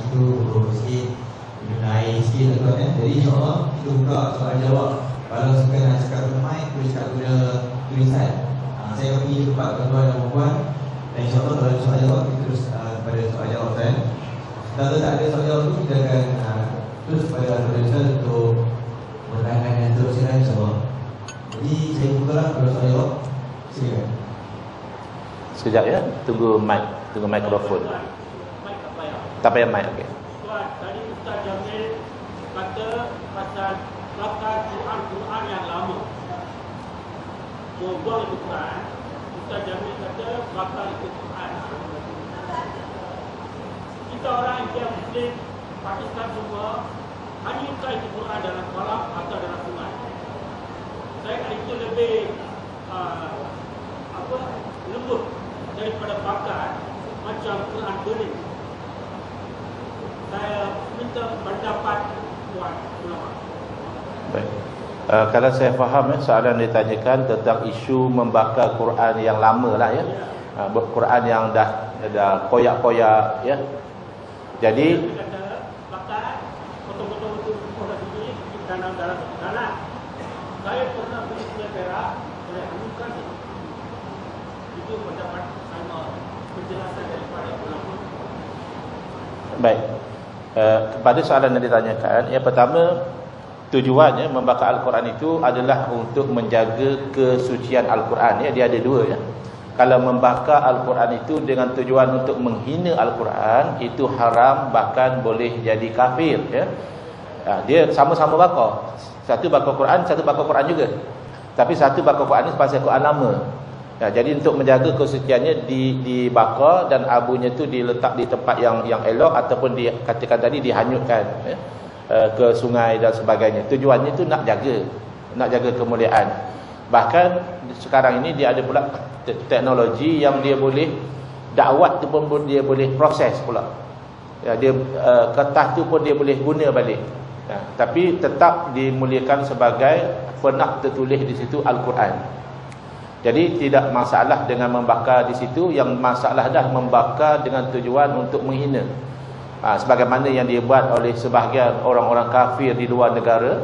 pagi tu berdoa sikit, minum air sikit tuan ya. Jadi insyaAllah kita buka soal jawab. Kalau suka nak cakap guna mic, boleh cakap guna tulisan. Saya bagi tempat tuan-tuan dan puan. Dan insyaAllah kalau ada soal jawab, kita terus pada soal jawab kan. Kalau tak ada soal jawab tu, kita akan terus pada tulisan untuk menerangkan dan teruskan insyaAllah. Jadi saya buka lah kalau soal jawab. Silakan. Sekejap ya, tunggu mikrofon. Tak payah mic, okey. Tuan, tadi Ustaz Jamil kata pasal bakal Quran yang lama. Buang itu Quran. Ustaz Jamil kata bakal itu Quran. Kita orang India Muslim, Pakistan semua hanya letak itu Quran dalam kolam atau dalam sungai. Saya kata itu lebih lembut daripada bakar macam Quran tulis. Saya minta pendapat tuan ulama. Baik. Kalau saya faham soalan ditanyakan tentang isu membakar Quran yang lama lah ya. Quran yang dah koyak-koyak ya. Jadi Dia kata bakar potong-potong itu pada sini dalam tanah. Saya pernah pergi ke Perak, saya anukan itu pendapat sama penjelasan daripada ulama. baik. Kepada soalan yang ditanyakan, yang pertama, tujuannya membakar Al-Quran itu adalah untuk menjaga kesucian Al-Quran ya. Dia ada dua ya. Kalau membakar Al-Quran itu dengan tujuan untuk menghina Al-Quran, itu haram, bahkan boleh jadi kafir ya. Dia sama-sama bakar. Satu bakar Quran, satu bakar Quran juga. Tapi satu bakar Quran ni pasal Quran lama. Jadi untuk menjaga kesuciannya dibakar dan abunya tu diletak di tempat yang elok, ataupun katakan tadi dihanyutkan ya, ke sungai dan sebagainya. Tujuannya tu nak jaga kemuliaan. Bahkan sekarang ini dia ada pula teknologi yang dia boleh dakwat tu pun dia boleh proses pula. Ya, dia kertas tu pun dia boleh guna balik. Ya, tapi tetap dimuliakan sebagai pernah tertulis di situ Al-Quran. Jadi tidak masalah dengan membakar di situ, yang masalah dah membakar dengan tujuan untuk menghina. Sebagaimana yang dibuat oleh sebahagian orang-orang kafir di luar negara.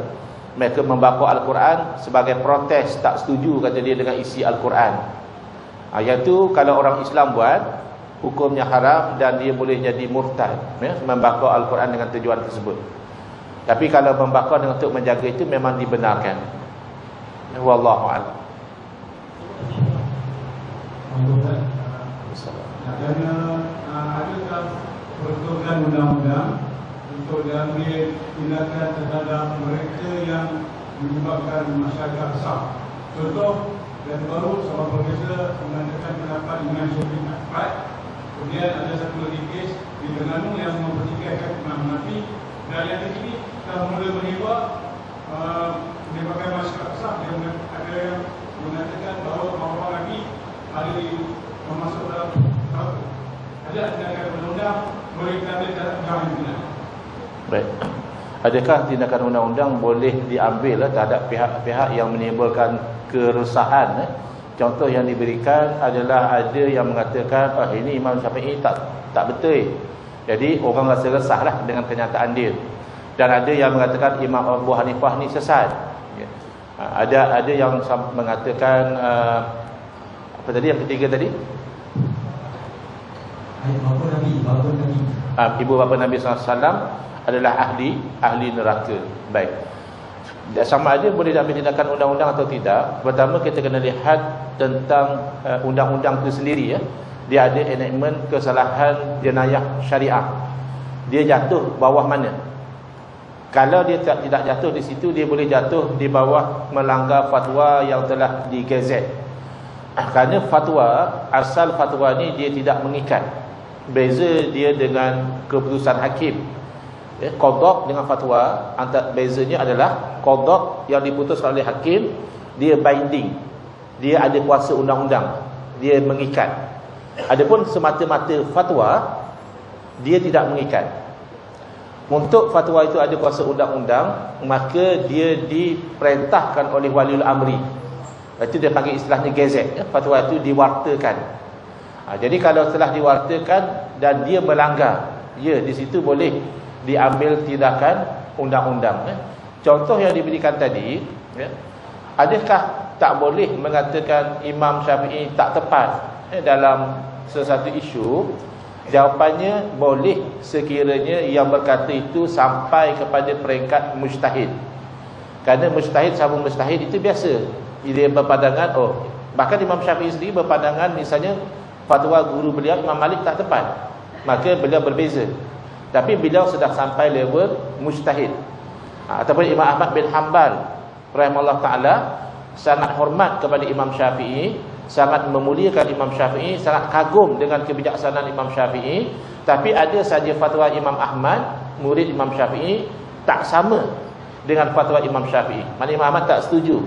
Mereka membakar Al-Quran sebagai protes, tak setuju kata dia dengan isi Al-Quran. Iaitu kalau orang Islam buat, hukumnya haram dan dia boleh jadi murtad ya, membakar Al-Quran dengan tujuan tersebut. Tapi kalau membakar dengan untuk menjaga itu memang dibenarkan. Wallahu a'lam. Adakah peraturan undang-undang untuk diambil tindakan terhadap mereka yang menyebabkan masyarakat resah? Contoh yang baru seorang profesor mengatakan pendapat dengan Syekh Ahmad. Kemudian ada satu lagi kes di Terengganu yang mempertikaikan Imam Hanafi, dan yang ini telah mula menyebar menyebabkan masyarakat resah. Dia ada yang mengatakan bahawa orang lagi ada masuk dalam neraka. Ada tindakan undang-undang boleh diambil dalam undang ini. Baik. Adakah tindakan undang-undang boleh diambil terhadap pihak-pihak yang menimbulkan keresahan? Contoh yang diberikan adalah ada yang mengatakan ini Imam Syafi'i tak betul. Jadi orang rasa resahlah dengan kenyataan dia. Dan ada yang mengatakan Imam Abu Hanifah ni sesat. Ada yang mengatakan apa tadi yang ketiga tadi? Ibu bapa Nabi SAW adalah ahli neraka. Baik. Sama ada boleh diambil tindakan undang-undang atau tidak. Pertama kita kena lihat tentang undang-undang itu sendiri ya. Dia ada enactment kesalahan jenayah syariah. Dia jatuh bawah mana? Kalau dia tidak jatuh di situ, dia boleh jatuh di bawah melanggar fatwa yang telah digazet. Kerana fatwa, asal fatwa ni dia tidak mengikat. Beza dia dengan keputusan hakim. Qadha dengan fatwa, antara bezanya adalah qadha yang diputuskan oleh hakim, dia binding. Dia ada kuasa undang-undang. Dia mengikat. Adapun semata-mata fatwa, dia tidak mengikat. Untuk fatwa itu ada kuasa undang-undang, maka dia diperintahkan oleh waliul amri. Itu dia panggil istilahnya gazette ya. Fatwa itu diwartakan. Jadi kalau telah diwartakan dan dia melanggar ya di situ boleh diambil tindakan undang-undang. Contoh yang diberikan tadi, adakah tak boleh mengatakan Imam Syafi'i tak tepat dalam sesuatu isu? Jawapannya boleh sekiranya yang berkata itu sampai kepada peringkat mujtahid. Kerana mujtahid sama mujtahid itu biasa. Dia berpandangan, bahkan Imam Syafi'i sendiri berpandangan misalnya fatwa guru beliau Imam Malik tak tepat, maka beliau berbeza. Tapi beliau sudah sampai level mujtahid. Ataupun Imam Ahmad bin Hanbal rahimahullah ta'ala sangat hormat kepada Imam Syafi'i, sangat memuliakan Imam Syafi'i, sangat kagum dengan kebijaksanaan Imam Syafi'i. Tapi ada saja fatwa Imam Ahmad, murid Imam Syafi'i, tak sama dengan fatwa Imam Syafi'i. Maksudnya Imam Ahmad tak setuju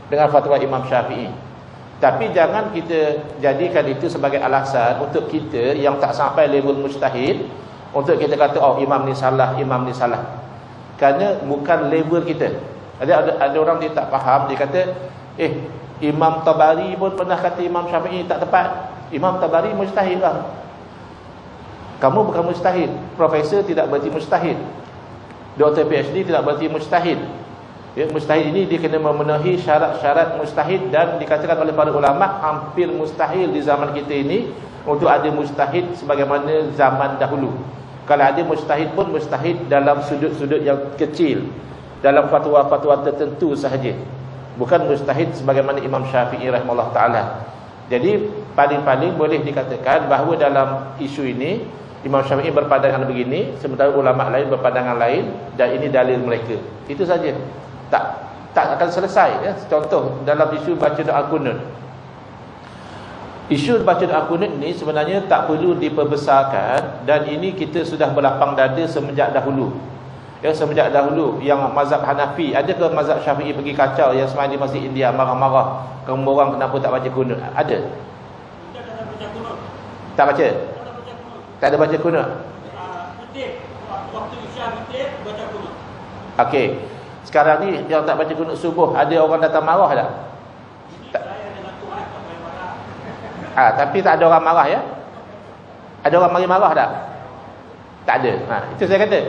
dengan fatwa Imam Syafi'i. Tapi jangan kita jadikan itu sebagai alasan untuk kita yang tak sampai level mujtahid untuk kita kata imam ni salah, imam ni salah. Kerana bukan level kita. Ada orang dia tak faham, dia kata Imam Tabari pun pernah kata Imam Syafi'i tak tepat. Imam Tabari mujtahid lah. Kamu bukan mujtahid. Profesor tidak berarti mujtahid. Doktor PhD tidak berarti mujtahid. Mujtahid ini dia kena memenuhi syarat-syarat mujtahid, dan dikatakan oleh para ulama hampir mustahil di zaman kita ini untuk ada mujtahid sebagaimana zaman dahulu. Kalau ada mujtahid pun mujtahid dalam sudut-sudut yang kecil, dalam fatwa-fatwa tertentu sahaja, bukan mujtahid sebagaimana Imam Syafi'i rahimahullah ta'ala. Jadi paling-paling boleh dikatakan bahawa dalam isu ini Imam Syafi'i berpandangan begini, sementara ulama lain berpandangan lain, dan ini dalil mereka. Itu saja. Tak akan selesai. Contoh dalam isu baca doa kunut. Isu baca doa kunut ni sebenarnya tak perlu diperbesarkan, dan ini kita sudah berlapang dada semenjak dahulu. Semenjak dahulu yang mazhab Hanafi, adakah mazhab Syafi'i pergi kacau yang semalam di Masjid India marah-marah kamu orang kenapa tak baca kunut? Ada? Tak baca? Tak ada baca kunut. Waktu Isya baca kunut. Okey. Sekarang ni yang tak baca kunut subuh, ada orang datang marah tak? Tapi tak ada orang marah ya? Ada orang mari marah tak? Tak ada. Itu saya kata.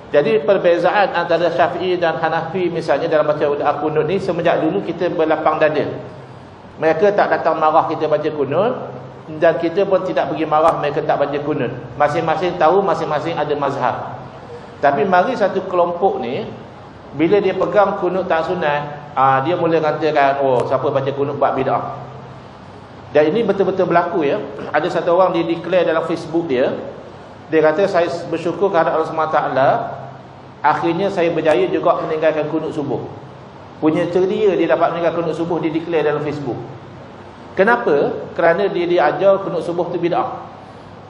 Jadi perbezaan antara Syafi'i dan Hanafi misalnya dalam baca doa kunut ni semenjak dulu kita berlapang dada. Mereka tak datang marah kita baca kunut, dan kita pun tidak pergi marah mereka tak baca kunut. Masing-masing tahu masing-masing ada mazhab. Tapi mari satu kelompok ni, bila dia pegang kunut tak sunat, dia mula katakan siapa baca kunut buat bid'ah. Dan ini betul-betul berlaku ya. Ada satu orang dia declare dalam Facebook dia kata saya bersyukur kepada Allah SWT, akhirnya saya berjaya juga meninggalkan kunut subuh. Punya ceria dia dapat meninggalkan kunut subuh, dia declare dalam Facebook. Kenapa? Kerana dia ajar kunut subuh tu bid'ah,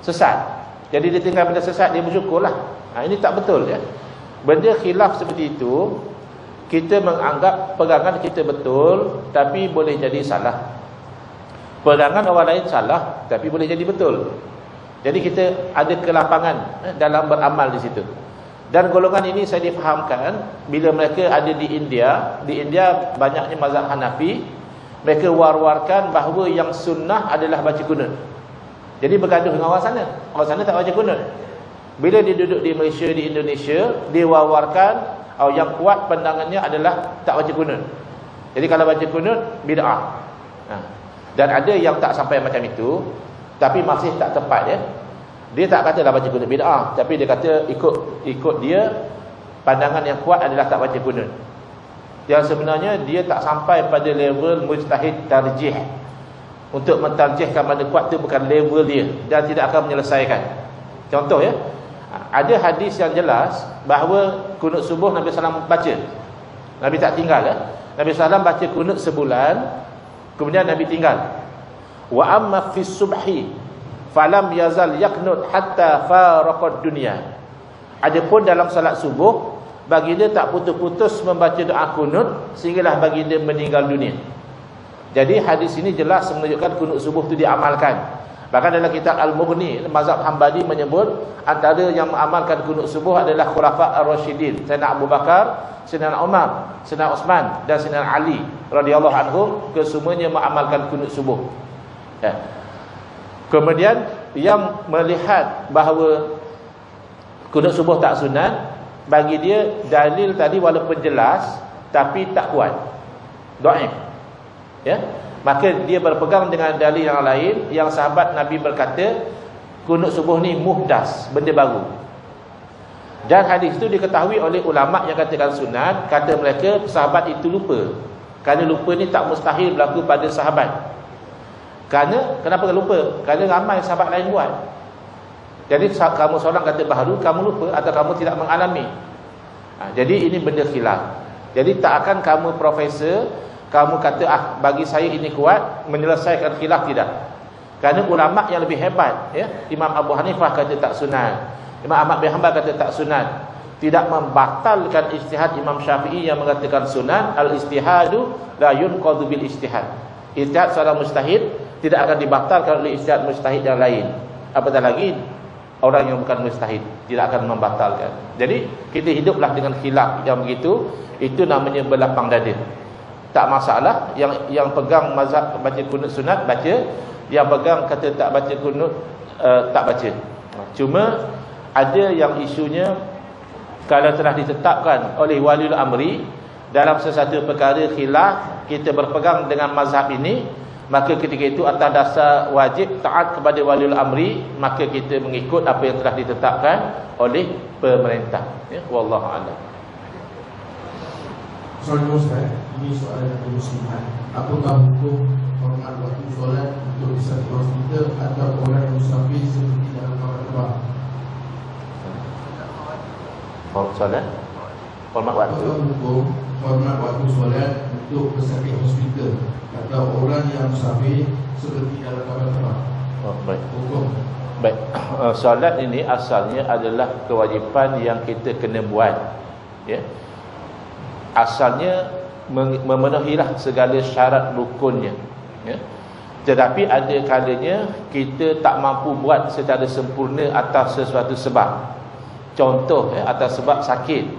sesat. Jadi dia tinggal benda sesat, dia bersyukurlah. Ini tak betul ya. Benda khilaf seperti itu, kita menganggap pegangan kita betul, tapi boleh jadi salah. Pegangan orang lain salah, tapi boleh jadi betul. Jadi kita ada kelapangan dalam beramal di situ. Dan golongan ini saya difahamkan bila mereka ada di India banyaknya mazhab Hanafi, mereka war-warkan bahawa yang sunnah adalah baca kunut. Jadi bergaduh dengan orang sana. Orang sana tak baca kunut. Bila dia duduk di Malaysia, di Indonesia, dia war-warkan yang kuat pandangannya adalah tak baca kunut. Jadi kalau baca kunut bid'ah. Dan ada yang tak sampai macam itu, tapi masih tak tepat ya. Dia tak katalah baca kunut bid'ah, tapi dia kata ikut dia pandangan yang kuat adalah tak baca kunut. Yang sebenarnya dia tak sampai pada level mujtahid tarjih. Untuk mentarjihkan mana kuat tu bukan level dia, dan tidak akan menyelesaikan. Contoh ya, ada hadis yang jelas bahawa kunut subuh Nabi SAW baca. Nabi tak tinggal ya. Nabi SAW baca kunut sebulan, kemudian Nabi tinggal. Wa amma fis subhi falam yazal yaqnut hatta faraqad dunya. Adapun dalam salat subuh, baginda tak putus-putus membaca doa kunut sehinggalah baginda meninggal dunia. Jadi hadis ini jelas menunjukkan kunut subuh itu diamalkan. Bahkan dalam kitab Al-Mughni, mazhab Hambali menyebut antara yang mengamalkan kunut subuh adalah Khulafa Ar-Rasyidin, Sayyidina Abu Bakar, Sayyidina Umar, Sayyidina Uthman dan Sayyidina Ali radhiyallahu anhum, kesemuanya mengamalkan kunut subuh. Kemudian yang melihat bahawa kunut subuh tak sunat, bagi dia dalil tadi walaupun jelas tapi tak kuat, dhaif. Ya, maka dia berpegang dengan dalil yang lain yang sahabat Nabi berkata kunut subuh ni muhdas, benda baru. Dan hadis itu diketahui oleh ulama yang katakan sunat, kata mereka sahabat itu lupa. Kerana lupa ni tak mustahil berlaku pada sahabat. Kenapa lupa? Kerana ramai sahabat lain buat. Jadi kamu seorang kata baharu, kamu lupa atau kamu tidak mengalami. Jadi ini benda khilaf. Jadi tak akan kamu profesor, kamu kata bagi saya ini kuat, menyelesaikan khilaf, tidak. Kerana ulama yang lebih hebat, ya, Imam Abu Hanifah kata tak sunat, Imam Ahmad bin Hanbal kata tak sunat, tidak membatalkan ijtihad Imam Syafi'i yang mengatakan sunat. Al-ijtihadu la yunqadhu bil ijtihad. Ijtihad seorang mujtahid tidak akan dibatalkan oleh ijtihad mujtahid yang lain. Apatah lagi orang yang bukan mujtahid tidak akan membatalkan. Jadi kita hiduplah dengan khilaf yang begitu, itu namanya berlapang dada. Tak masalah, yang pegang mazhab baca kunut sunat baca, yang pegang kata tak baca kunut tak baca. Cuma ada yang isunya kalau telah ditetapkan oleh waliul amri dalam sesuatu perkara khilaf, kita berpegang dengan mazhab ini, maka ketika itu atas dasar wajib taat kepada waliul amri, maka kita mengikut apa yang telah ditetapkan oleh pemerintah. Ya, wallahu a'lam. Soalan Ustaz, ini soalan dari muslimat. Apakah hukum hormat waktu solat untuk di satu hospital atau orang yang musafir seperti dalam kapal? Solat hormat waktu. Apakah hukum hormat waktu solat untuk pesakit hospital atau orang yang musafir seperti dalam kapal terbang? Baik. Hukum. Baik. Solat ini asalnya adalah kewajipan yang kita kena buat. Ya. Asalnya memenuhilah segala syarat rukunnya, ya. Tetapi ada kalanya kita tak mampu buat secara sempurna atas sesuatu sebab. Contoh, ya, atas sebab sakit.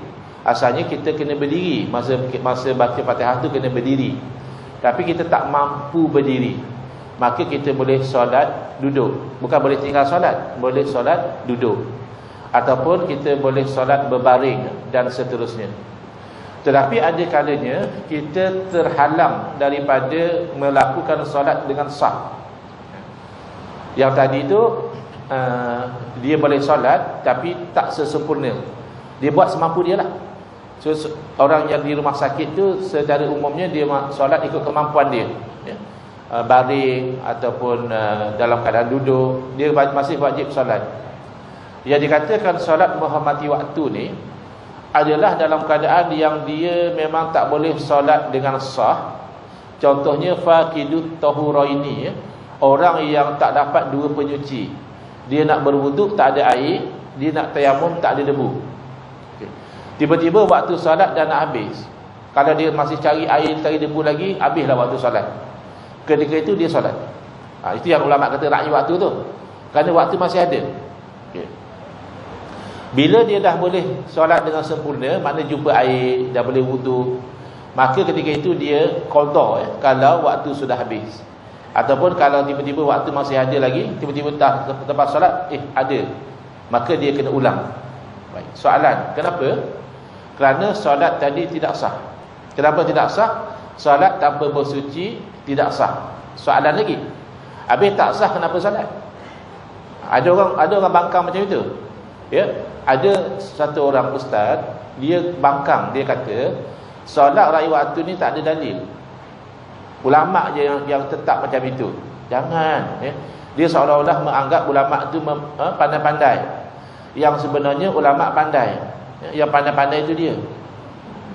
Asalnya kita kena berdiri, masa baca Fatihah tu kena berdiri, tapi kita tak mampu berdiri, maka kita boleh solat duduk. Bukan boleh tinggal solat, boleh solat duduk. Ataupun kita boleh solat berbaring dan seterusnya. Tetapi ada kalanya kita terhalang daripada melakukan solat dengan sah. Yang tadi tu dia boleh solat tapi tak sesempurna. Dia buat semampu dia lah. So, orang yang di rumah sakit tu secara umumnya dia solat ikut kemampuan dia, ya. Baring ataupun dalam keadaan duduk, dia masih wajib solat. Yang dikatakan solat menghormati waktu ni adalah dalam keadaan yang dia memang tak boleh solat dengan sah. Contohnya faqidut tahuraini, ya. Orang yang tak dapat dua penyuci. Dia nak berwuduk tak ada air, dia nak tayamum tak ada debu. Okay. Tiba-tiba waktu solat dah nak habis. Kalau dia masih cari air, cari debu lagi, habislah waktu solat. Ketika itu dia solat. Itu yang ulama kata ra'i waktu tu. Kerana waktu masih ada. Okay. Bila dia dah boleh solat dengan sempurna, maknanya jumpa air, dah boleh wuduk, maka ketika itu dia qadha, ya, kalau waktu sudah habis. Ataupun kalau tiba-tiba waktu masih ada lagi, tiba-tiba tempat solat ada, maka dia kena ulang. Baik. Soalan, kenapa? Kerana solat tadi tidak sah. Kenapa tidak sah? Solat tanpa bersuci tidak sah. Soalan lagi, habis tak sah kenapa solat? Ada orang bangkang macam itu, ya. Ada satu orang ustaz, dia bangkang, dia kata solat ra'i waktu ni tak ada dalil. Ulama je yang tetap macam itu. Jangan, ya. Dia seolah-olah menganggap ulama tu pandai-pandai. Yang sebenarnya ulama pandai, ya. Yang pandai-pandai itu dia.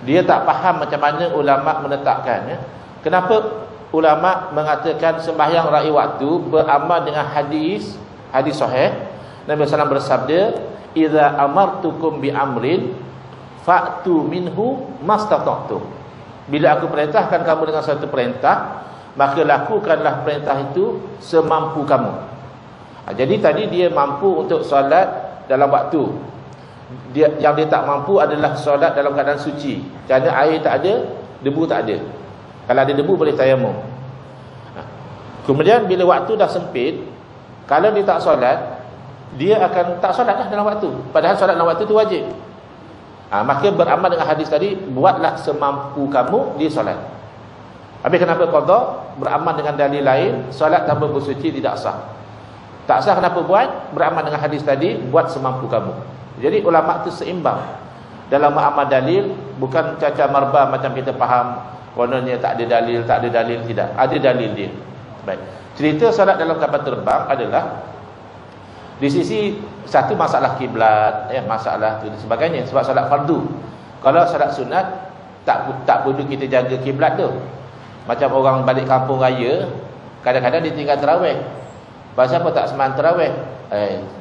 Dia tak faham macam mana ulama menetapkan, ya. Kenapa ulama mengatakan sembahyang ra'i waktu beramal dengan hadis sahih. Nabi SAW bersabda, "Idza amartukum bi amrin fa'tu minhu mastata'tum." Bila aku perintahkan kamu dengan satu perintah, maka lakukanlah perintah itu semampu kamu. Jadi tadi dia mampu untuk solat dalam waktu. Yang dia tak mampu adalah solat dalam keadaan suci. Kerana air tak ada, debu tak ada. Kalau ada debu boleh tayamum. Kemudian bila waktu dah sempit, kalau dia tak solat, dia akan tak solat lah dalam waktu, padahal solat dalam waktu tu wajib. Maka beramal dengan hadis tadi, buatlah semampu kamu dia solat. Habis kenapa qada? Beramal dengan dalil lain, solat tanpa bersuci tidak sah. Tak sah kenapa buat? Beramal dengan hadis tadi, buat semampu kamu. Jadi ulama tu seimbang dalam amal dalil, bukan caca marba macam kita faham kononnya tak ada dalil, tidak. Ada dalil dia. Baik. Cerita solat dalam kapal terbang adalah di sisi satu masalah kiblat, masalah tu dan sebagainya, sebab solat fardu. Kalau solat sunat tak perlu kita jaga kiblat tu. Macam orang balik kampung raya, kadang-kadang dia tinggal tarawih. Pasal apa tak sembahyang tarawih?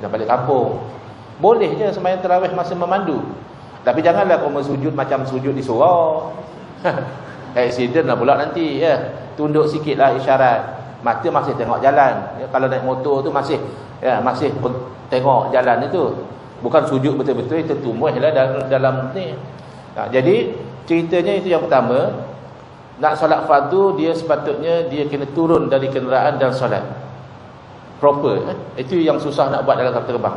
Dah balik kampung. Boleh je sembahyang tarawih masa memandu. Tapi janganlah kau sujud macam sujud di surau. Accident lah pula nanti, Tunduk sikitlah isyarat. Mata masih tengok jalan. Kalau naik motor tu masih tengok jalan itu. Bukan sujud betul-betul, itu tumbuhlah dalam ni. Jadi ceritanya itu yang pertama. Nak solat fardu, dia sepatutnya dia kena turun dari kenderaan dan solat proper. Itu yang susah nak buat dalam kapal terbang.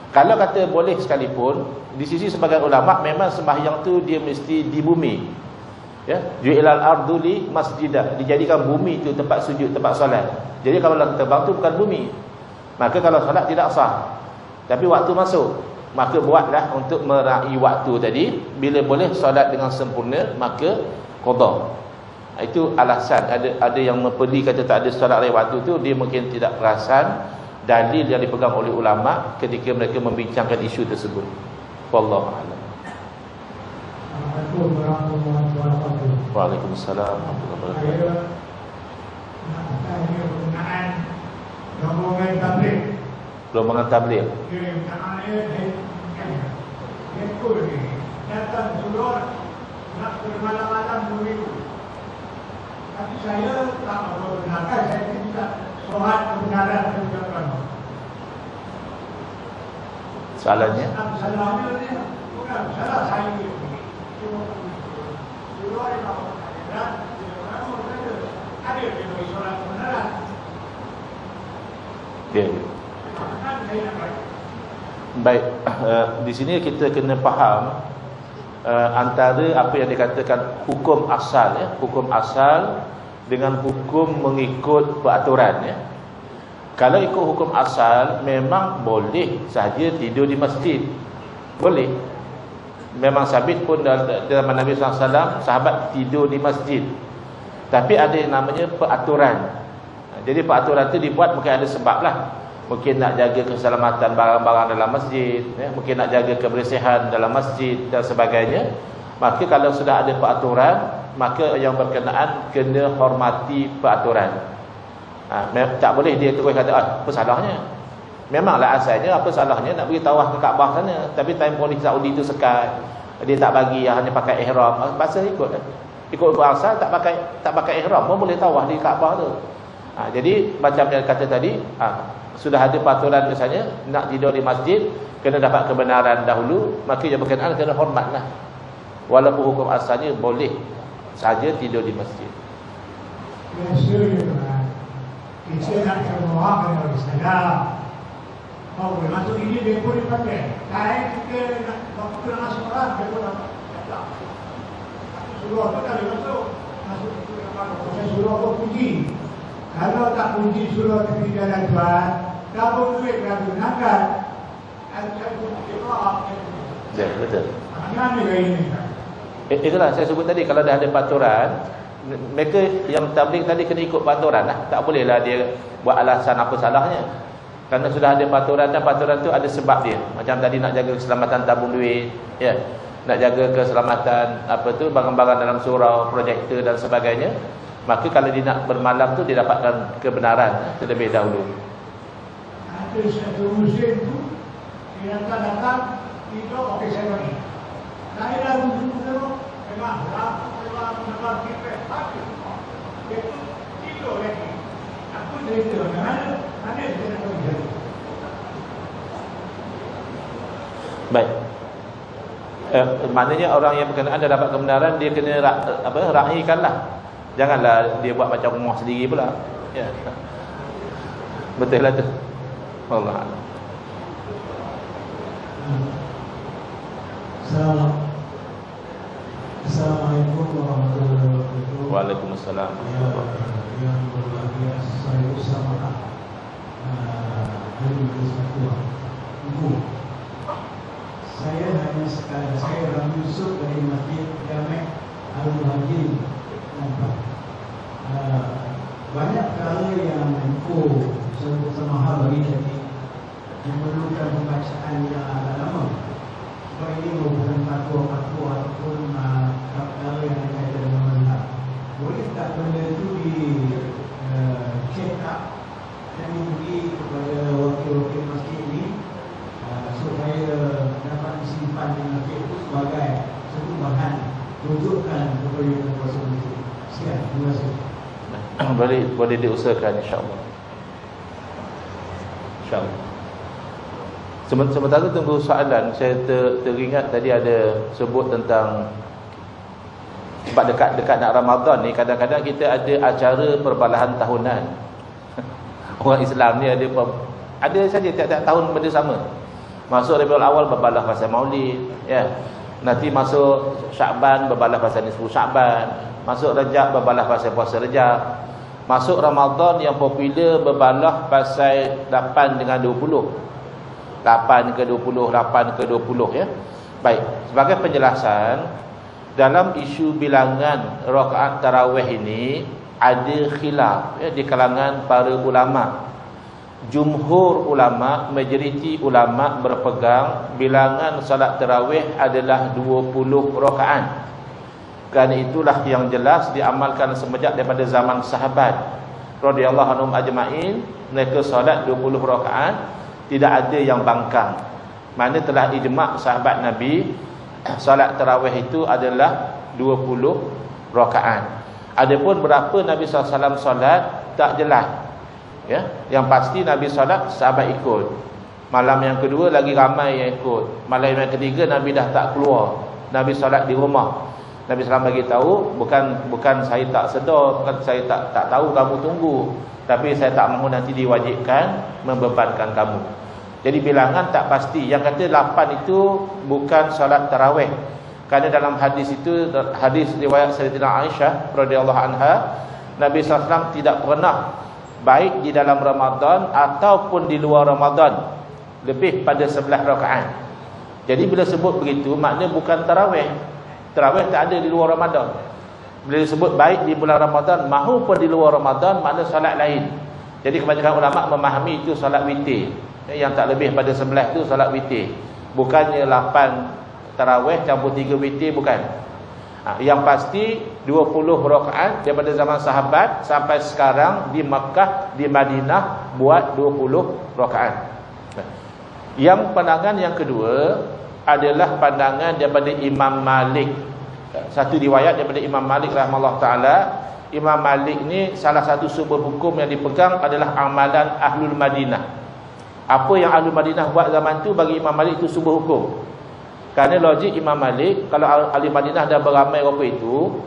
Kalau kata boleh sekalipun, di sisi sebagian ulama memang sembahyang tu dia mesti di bumi. Ju'ilal ardu li masjidah, dijadikan bumi itu tempat sujud, tempat solat. Jadi kalau dalam terbang tu bukan bumi, maka kalau solat tidak sah. Tapi waktu masuk, maka buatlah untuk meraih waktu tadi. Bila boleh solat dengan sempurna, maka qada. Itu alasan. Ada yang mempeli kata tak ada solat raya waktu tu, dia mungkin tidak perasan dalil yang dipegang oleh ulama ketika mereka membincangkan isu tersebut. Wallahu a'lam. Assalamualaikum warahmatullahi wabarakatuh. Waalaikumsalam warahmatullahi wabarakatuh. Saya nak tanya berkenaan rombongan tabligh. Rombongan tabligh. Ekor ni datang surau nak bermalam-malam dulu. Tapi saya tak membenarkan, saya tidak solat kebenaran kebijakan. Soalannya? Salahnya ni bukan salah saya. Surau yang ada di solat kebenaran. Ya. Baik, di sini kita kena faham antara apa yang dikatakan hukum asal, hukum asal dengan hukum mengikut peraturan. Kalau ikut hukum asal, memang boleh saja tidur di masjid, boleh. Memang sabit pun dalam Nabi SAW, sahabat tidur di masjid. Tapi ada yang namanya peraturan. Jadi peraturan itu dibuat mungkin ada sebab lah. Mungkin nak jaga keselamatan barang-barang dalam masjid, mungkin nak jaga kebersihan dalam masjid dan sebagainya. Maka kalau sudah ada peraturan, maka yang berkenaan kena hormati peraturan. Tak boleh dia terus kata apa salahnya. Memanglah asalnya apa salahnya nak pergi tawaf ke Kaabah sana, tapi time polis Saudi tu sekat, dia tak bagi, hanya pakai ihram. Pasal ikut asal tak pakai ihram pun boleh tawaf di Kaabah tu. Jadi macam yang kata tadi, sudah ada peraturan misalnya nak tidur di masjid, kena dapat kebenaran dahulu, maka yang berkenaan kena hormatlah. Walaupun hukum asalnya boleh saja tidur di masjid. Kita nak semua kena bersalam. Mau masuk ini dia pun dipakai. Kain kita nak waktu nak masuk orang dia pun nak. Suruh apa kali masuk itu apa? Proses suruh apa puji. Kalau tak puji suruh di jalan Tuhan, tak boleh nak gunakan. Ya, betul. Mana ini? Itulah saya sebut tadi, kalau dah ada peraturan, mereka yang tabligh tadi kena ikut peraturan lah. Tak bolehlah dia buat alasan apa salahnya. Kerana sudah ada peraturan, dan peraturan tu ada sebab dia. Macam tadi nak jaga keselamatan tabung duit, nak jaga keselamatan barang-barang dalam surau, projektor dan sebagainya. Maka kalau dia nak bermalam tu, dia dapatkan kebenaran terlebih dahulu. Ada satu musim tu, dia datang tidur pakai seroni. Saya dah duduk memang memang kita hati. Dia tidur lagi. Aku cerita mana dia nak pergi. Baik. Maknanya orang yang berkenaan dah dapat kebenaran, dia kena raikanlah. Janganlah dia buat macam rumah sendiri pula. Ya. Betul lah tu. Allah. Assalamualaikum warahmatullahi wabarakatuh. Waalaikumsalam. Yang berbahagia saya bersama Ahli Majlis Fatwa Ibu. Saya hanya sekadar, saya Ram Yusuf dari Masjid Jamek Al-Muhajirin Nampak. Banyak perkara yang info sama hal bagi tadi yang memerlukan pembacaan yang agak lama. Sebab ini merupakan fatwa-fatwa ataupun perkara yang berkaitan dengan mazhab. Boleh tak benda itu di check up dan diberi kepada wakil-wakil masjid ini supaya dapat disimpan di masjid itu sebagai satu bahan rujukan kepada kuasa masjid. Sekian, terima kasih. Boleh diusahakan insya-Allah. Insya-Allah. Sementara tunggu soalan, saya teringat tadi ada sebut tentang sebab dekat nak Ramadan ni, kadang-kadang kita ada acara perbalahan tahunan. Orang Islam ni ada saja tiap-tiap tahun benda sama. Masuk Rabiul Awal berbalah pasal Maulid, ya. Nanti masuk Syakban berbalah pasal nisfu Syakban, masuk Rajab berbalah pasal puasa Rajab. Masuk Ramadan yang popular berbalah pasal 8 dengan 20. 8 ke 20, 8 ke 20, ya. Baik, sebagai penjelasan, dalam isu bilangan rakaat tarawih ini ada khilaf, ya, di kalangan para ulama. Jumhur ulama, majoriti ulama berpegang bilangan salat tarawih adalah 20 rakaat. Kerana itulah yang jelas diamalkan semenjak daripada zaman sahabat radhiyallahu anhum ajma'in. Mereka solat 20 rakaat, tidak ada yang bangkang. Mana telah ijma' sahabat Nabi, solat tarawih itu adalah 20 rakaat. Adapun berapa Nabi SAW solat tak jelas, ya. Yang pasti Nabi solat, sahabat ikut. Malam yang kedua lagi ramai yang ikut. Malam yang ketiga Nabi dah tak keluar, Nabi solat di rumah. Nabi SAW bagi tahu, bukan saya tak sedar, bukan saya tak tahu kamu tunggu, tapi saya tak mahu nanti diwajibkan membebankan kamu. Jadi bilangan tak pasti. Yang kata 8 itu bukan solat tarawih. Kerana dalam hadis itu, hadis riwayat Sayyidatina Aisyah radhiyallahu anha, Nabi SAW tidak pernah baik di dalam Ramadan ataupun di luar Ramadan lebih pada 11 rakaat. Jadi bila sebut begitu, makna bukan tarawih. Tarawih tak ada di luar Ramadan. Bila disebut baik di bulan Ramadan maupun di luar Ramadan, makna solat lain. Jadi kebanyakan ulama memahami itu solat witir. Yang tak lebih pada 11 itu solat witir. Bukannya 8 tarawih campur 3 witir, bukan. Yang pasti 20 rakaat daripada zaman sahabat sampai sekarang di Makkah, di Madinah buat 20 rakaat. Yang pandangan yang kedua adalah pandangan daripada Imam Malik. Satu riwayat daripada Imam Malik rahimahullah taala. Imam Malik ni salah satu sumber hukum yang dipegang adalah amalan Ahlul Madinah. Apa yang Ahlul Madinah buat zaman tu bagi Imam Malik itu sumber hukum. Kerana logik Imam Malik, kalau Ahli Madinah dah beramai apa itu,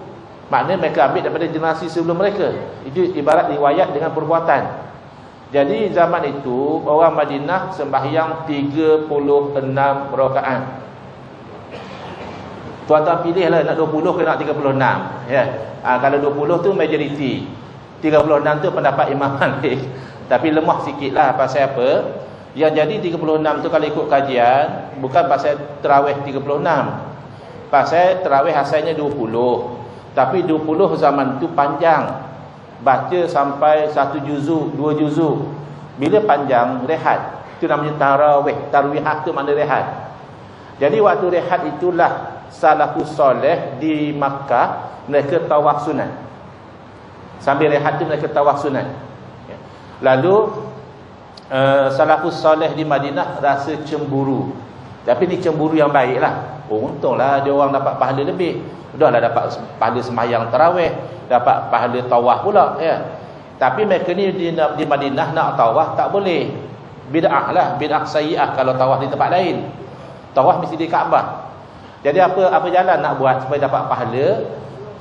maknanya mereka ambil daripada generasi sebelum mereka. Itu ibarat riwayat dengan perbuatan. Jadi zaman itu orang Madinah sembahyang 36 rakaat. Tuan-tuan pilihlah nak 20 ke nak 36, ya. Kalau 20 tu majoriti, 36 tu pendapat Imam Malik. Tapi lemah sikitlah. Pasal apa? Yang jadi 36 tu kalau ikut kajian bukan pasal tarawih 36. Pasal tarawih asalnya 20. Tapi 20 zaman tu panjang. Baca sampai 1 juzuk, 2 juzuk. Bila panjang, rehat. Itu namanya tarawih. Tarwihat tu makna rehat. Jadi waktu rehat itulah salafus soleh di Makkah mereka tawaf sunat. Sambil rehat tu mereka tawaf sunat. Lalu salafus soleh di Madinah rasa cemburu. Tapi ni cemburu yang baik lah. Untunglah dia orang dapat pahala lebih. Udahlah dapat pahala semayang tarawih, dapat pahala tawaf pula, ya. Tapi mereka ni di Madinah nak tawaf tak boleh. Bid'ah lah, bid'ah sayyi'ah kalau tawaf di tempat lain. Tawaf mesti di Kaabah. Jadi apa jalan nak buat supaya dapat pahala?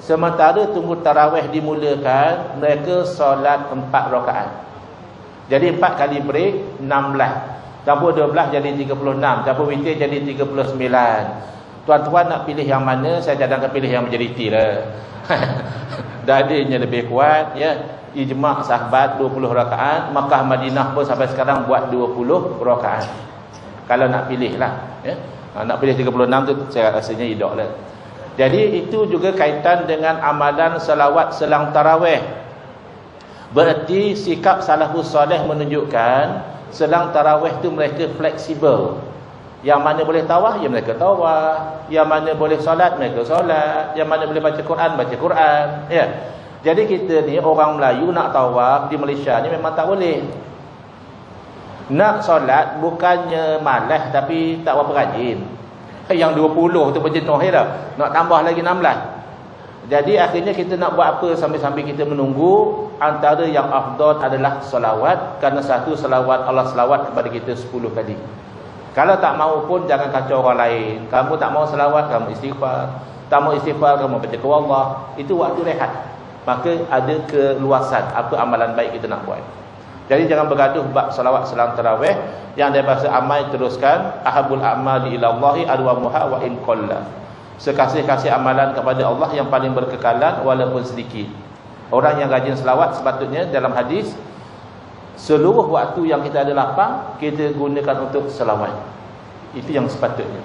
Sementara tunggu tarawih dimulakan, mereka solat 4 rakaat. Jadi 4 kali break 16. Campur 12 jadi 36, campur witir jadi 39. Tuan-tuan nak pilih yang mana? Saya cadangkan pilih yang majoriti lah. Dalilnya lebih kuat ya. Ijma' sahabat 20 rakaat, Makkah Madinah pun sampai sekarang buat 20 rakaat. Kalau nak pilih lah ya. Nak pilih 36 tu saya rasanya idok lah. Jadi itu juga kaitan dengan amalan selawat selang tarawih. Berarti sikap salafus soleh menunjukkan selang tarawih tu mereka fleksibel. Yang mana boleh tawaf, ya mereka tawaf. Yang mana boleh solat, mereka solat. Yang mana boleh baca Quran, baca Quran ya. Jadi kita ni orang Melayu nak tawaf di Malaysia ni memang tak boleh. Nak solat bukannya malas tapi tak berapa rajin. Yang 20 tu berjenuh dah. Nak tambah lagi 16. Jadi akhirnya kita nak buat apa sambil-sambil kita menunggu. Antara yang afdal adalah salawat. Kerana satu salawat, Allah salawat kepada kita 10 kali. Kalau tak mau pun jangan kacau orang lain. Kamu tak mau salawat, kamu istighfar. Tak mau istighfar, kamu baca ke Allah. Itu waktu rehat. Maka ada keluasan apa amalan baik kita nak buat. Jadi jangan bergaduh bab salawat selang tarawih. Yang daripada Amai teruskan, ahabul a'mali ila Allahi adwamuha wa in qalla. Sekasih-kasih amalan kepada Allah yang paling berkekalan walaupun sedikit. Orang yang rajin selawat sepatutnya dalam hadis, seluruh waktu yang kita ada lapang kita gunakan untuk selawat. Itu yang sepatutnya.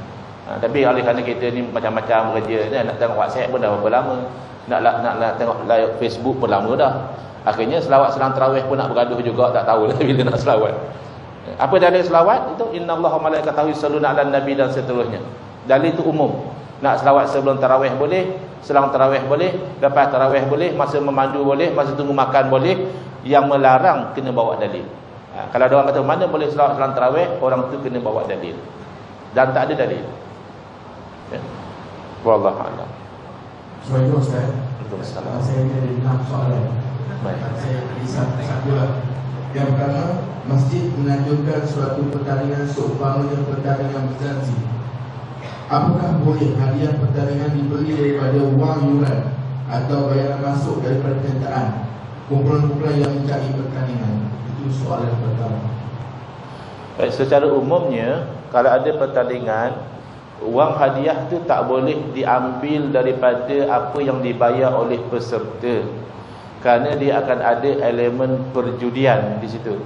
Tapi oleh kerana kita ni macam-macam kerja, nak tengok WhatsApp pun dah berapa lama, nak tengok live Facebook pun lama dah. Akhirnya selawat selang tarawih pun nak bergaduh juga, tak tahulah bila nak selawat. Apa dalil selawat? Itu innallaha wa malaikatahu yusholluna 'alan nabi dan seterusnya. Dalil itu umum. Nak selawat sebelum tarawih boleh, selang tarawih boleh, lepas tarawih boleh, masa memandu boleh, masa tunggu makan boleh. Yang melarang kena bawa dalil. Kalau ada orang kata mana boleh selawat selang tarawih, orang tu kena bawa dalil. Dan tak ada dalil. Ya. Wallahu a'lam. Soalan Ustaz. Waalaikumsalam. Saya ada 6 soalan. Baik. Saya beri satu lah. Yang pertama, masjid menanjurkan suatu pertandingan seumpamanya pertandingan bersaksi. Apakah boleh hadiah pertandingan dibeli daripada wang yuran atau bayaran masuk daripada kenderaan kumpulan-kumpulan yang mencari pertandingan? Itu soalan pertama. Baik, secara umumnya kalau ada pertandingan, wang hadiah tu tak boleh diambil daripada apa yang dibayar oleh peserta. Kerana dia akan ada elemen perjudian di situ.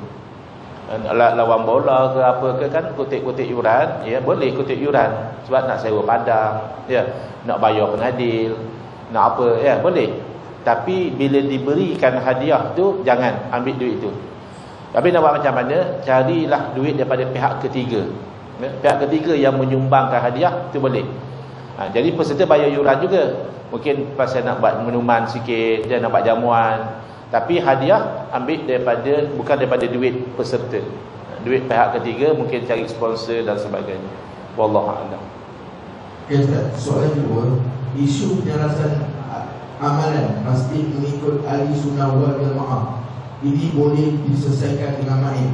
Lawan bola ke apa ke kan kutip-kutip yuran, ya boleh kutip yuran sebab nak sewa padang, ya, nak bayar pengadil, nak apa, ya boleh. Tapi bila diberikan hadiah tu jangan ambil duit tu. Tapi nak buat macam mana? Carilah duit daripada pihak ketiga. Ya, pihak ketiga yang menyumbangkan hadiah tu boleh. Jadi peserta bayar yuran juga. Mungkin pasal nak buat minuman sikit, dia nak buat jamuan. Tapi hadiah ambil daripada, bukan daripada duit peserta. Duit pihak ketiga, mungkin cari sponsor dan sebagainya. Wallahu a'lam. Okay, Ustaz. Soalan kedua, isu penyelesaian amalan pasti mengikut ahli sunnah wal jamaah. Ini boleh diselesaikan dengan main,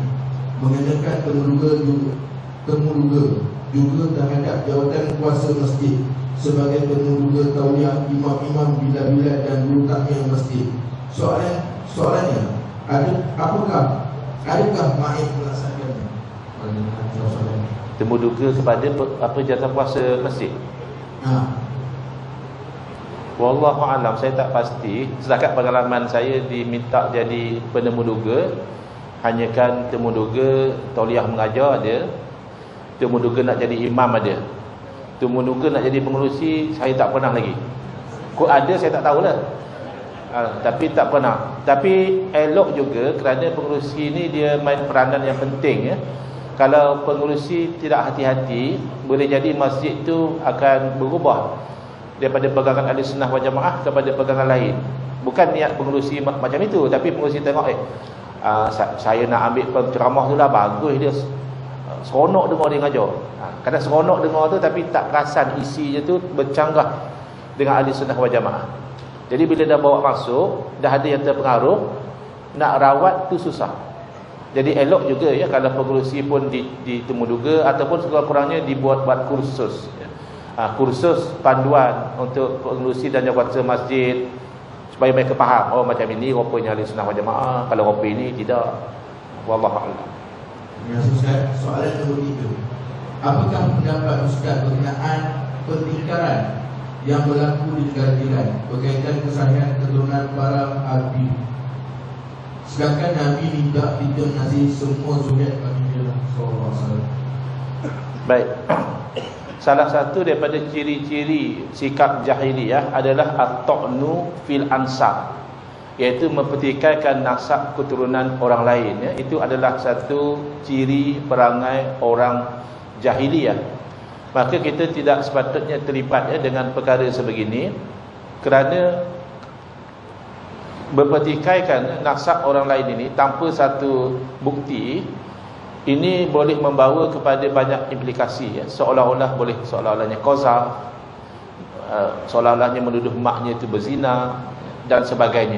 mengenakan temuduga juga terhadap jawatan kuasa masjid sebagai temuduga tauliah imam-imam bila-bila dan guru takmir masjid. Soalannya, adakah main melaksanakannya? Temuduga kepada apa jawatan kuasa masjid? Wallahu a'lam, saya tak pasti. Setakat pengalaman saya diminta jadi penemuduga, hanya kan temuduga tauliah mengajar ada, temuduga nak jadi imam ada, temuduga nak jadi pengerusi saya tak pernah lagi. Kok ada saya tak tahulah. Tapi tak pernah. Tapi elok juga kerana pengerusi ni dia main peranan yang penting ya. Kalau pengerusi tidak hati-hati, boleh jadi masjid tu akan berubah daripada pegangan ahli sunnah wal jamaah kepada pegangan lain. Bukan niat pengerusi macam itu, tapi pengerusi tengok saya nak ambil penceramah tu lah, bagus dia, seronok dengar dia ngajar. Kadang seronok dengar tu tapi tak perasan isinya tu bercanggah dengan ahli sunnah wal jamaah. Jadi bila dah bawa masuk, dah ada yang terpengaruh, nak rawat tu susah. Jadi elok juga ya kalau pengerusi pun ditemuduga ataupun sekurang-kurangnya dibuat kursus ya. Kursus panduan untuk pengerusi dan jawatan masjid supaya mereka faham, oh macam ini rupanya ahli sunnah wal jamaah, kalau rupa ini tidak. Wallahu a'lam. Ya Ustaz, soalan nombor 3. Apakah pendapat Ustaz berkenaan pertengkaran yang berlaku di negara jiran berkaitan kesahihan keturunan para Abi? Sedangkan Nabi minta didominasi semua zuriat Nabi sallallahu alaihi wasallam. Baik. Salah satu daripada ciri-ciri sikap jahiliyah adalah at-ta'nu fil ansab, iaitu mempertikaikan nasab keturunan orang lain, ya. Itu adalah satu ciri perangai orang jahiliyah. Maka kita tidak sepatutnya terlibat, ya, dengan perkara sebegini, kerana mempertikaikan nasab orang lain ini tanpa satu bukti ini boleh membawa kepada banyak implikasi, ya. Seolah-olahnya qazaf, seolah-olahnya menuduh maknya itu berzina dan sebagainya.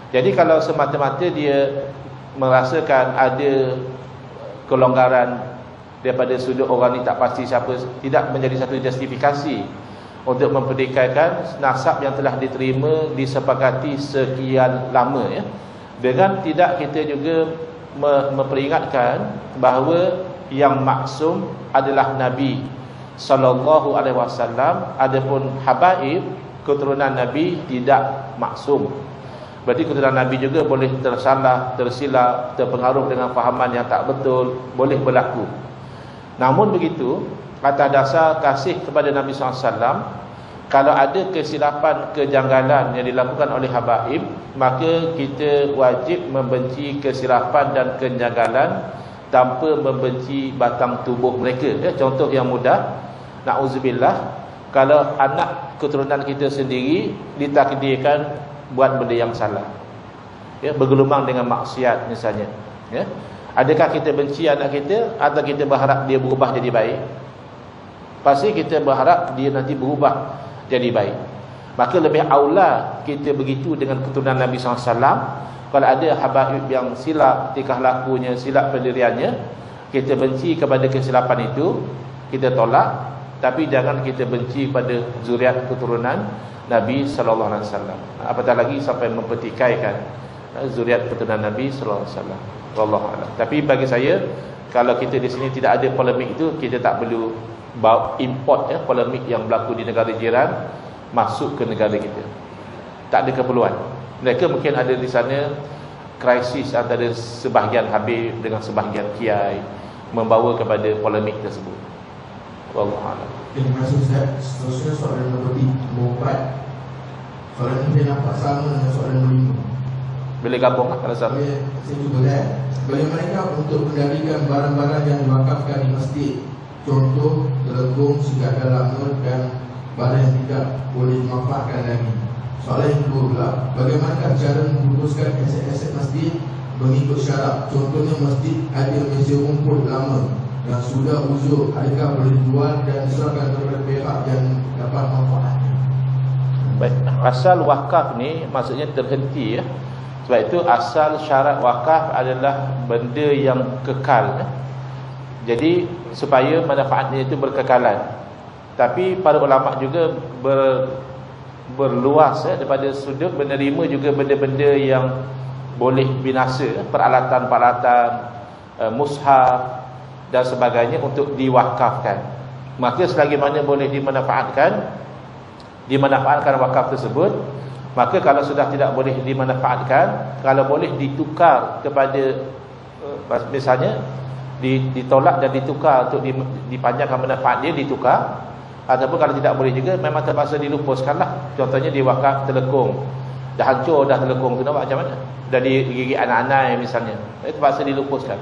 Jadi kalau semata-mata dia merasakan ada kelonggaran daripada sudut orang ni tak pasti siapa, tidak menjadi satu justifikasi untuk mempertikaikan nasab yang telah diterima disepakati sekian lama, ya. Dengan tidak kita juga memperingatkan bahawa yang maksum adalah Nabi sallallahu alaihi wasallam, adapun habaib keturunan Nabi tidak maksum. Berarti keturunan Nabi juga boleh tersalah, tersilap, terpengaruh dengan fahaman yang tak betul, boleh berlaku. Namun begitu, atas dasar kasih kepada Nabi SAW, kalau ada kesilapan, kejanggalan yang dilakukan oleh habaib, maka kita wajib membenci kesilapan dan kejanggalan tanpa membenci batang tubuh mereka, ya. Contoh yang mudah, na'udzubillah, kalau anak keturunan kita sendiri ditakdirkan buat benda yang salah, ya, bergelumang dengan maksiat misalnya, ya. Adakah kita benci anak kita atau kita berharap dia berubah jadi baik? Pasti kita berharap dia nanti berubah jadi baik. Maka lebih aula kita begitu dengan keturunan Nabi SAW. Kalau ada habaib yang silap tingkah lakunya, silap pendiriannya, kita benci kepada kesilapan itu, kita tolak. Tapi jangan kita benci pada zuriat keturunan Nabi SAW. Apatah lagi sampai mempertikaikan zuriat keturunan Nabi SAW. Wallahu a'lam. Tapi bagi saya, kalau kita di sini tidak ada polemik itu, kita tak perlu import, ya, polemik yang berlaku di negara jiran masuk ke negara kita. Tak ada keperluan. Mereka mungkin ada di sana krisis antara sebahagian habib dengan sebahagian kiai, membawa kepada polemik tersebut. Wallahu a'lam. Terima kasih Ustaz. Seterusnya soalan nombor 4. Soalan ini saya nampak sama dengan soalan nombor 5. Boleh gabung kalau sama. Saya cuba bagaimana untuk mendarikan barang-barang yang diwakafkan di masjid, contoh telekung, senjata lama dan barang yang tidak boleh dimanfaatkan lagi. Soalan yang kedua pula, bagaimana cara memutuskan aset-aset masjid mengikut syarat? Contohnya masjid ada meja rumput lama yang sudah uzur, adakah boleh dijual dan diserahkan kepada pihak yang dapat manfaatnya? Baik, asal wakaf ni maksudnya terhenti, ya. Sebab itu asal syarat wakaf adalah benda yang kekal, ya. Jadi supaya manfaatnya itu berkekalan. Tapi para ulama juga berluas, ya, daripada sudut menerima juga benda-benda yang boleh binasa, peralatan-peralatan, mushaf dan sebagainya untuk diwakafkan. Maka selagi mana boleh dimanfaatkan wakaf tersebut. Maka kalau sudah tidak boleh dimanfaatkan, kalau boleh ditukar kepada, misalnya ditolak dan ditukar untuk dipanjangkan manfaat dia, ditukar. Ataupun kalau tidak boleh juga, memang terpaksa dilupuskanlah. Contohnya di wakaf telekung, dah hancur dah telekung tu, nampak macam mana? Dah digigit anak-anak misalnya, terpaksa dilupuskan.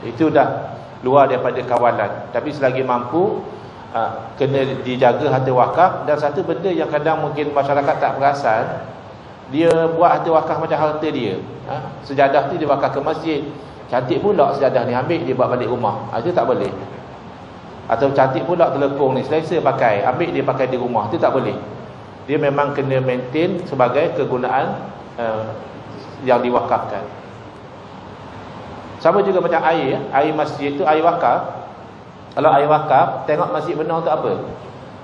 Itu dah luar daripada kawalan. Tapi selagi mampu, kena dijaga harta wakaf. Dan satu benda yang kadang mungkin masyarakat tak perasan, dia buat harta wakaf macam harta dia. Sejadah tu dia wakaf ke masjid, cantik pula sejadah ni, ambil dia buat balik rumah. Itu tak boleh. Atau cantik pula telekung ni, selesa pakai, ambil dia pakai di rumah. Itu tak boleh. Dia memang kena maintain sebagai kegunaan yang diwakafkan. Sama juga macam air, air masjid tu air wakaf. Kalau air wakaf, tengok masjid benar untuk apa?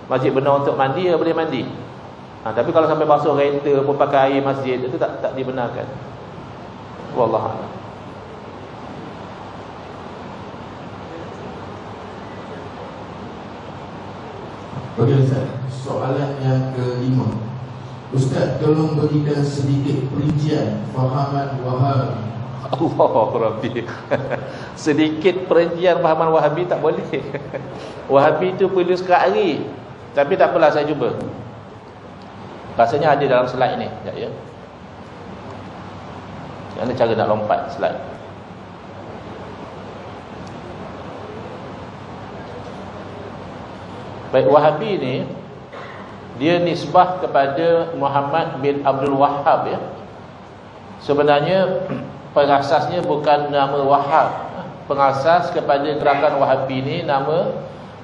Masjid benar untuk mandi, ya boleh mandi. Tapi kalau sampai basuh kereta pun pakai air masjid, itu tak dibenarkan. Wallahu a'lam. Okey Ustaz, soalan yang kelima. Ustaz, tolong berikan sedikit perincian fahaman Wahabi. Allah Rabbi. Sedikit perincian fahaman Wahabi tak boleh. Wahabi tu perlu sekali. Tapi tak apalah, saya cuba. Rasanya ada dalam slide ni. Sekejap ya. Mana cara nak lompat slide? Baik, Wahabi ni dia nisbah kepada Muhammad bin Abdul Wahhab ya. Sebenarnya pengasasnya bukan nama Wahhab. Pengasas kepada gerakan Wahabi ni nama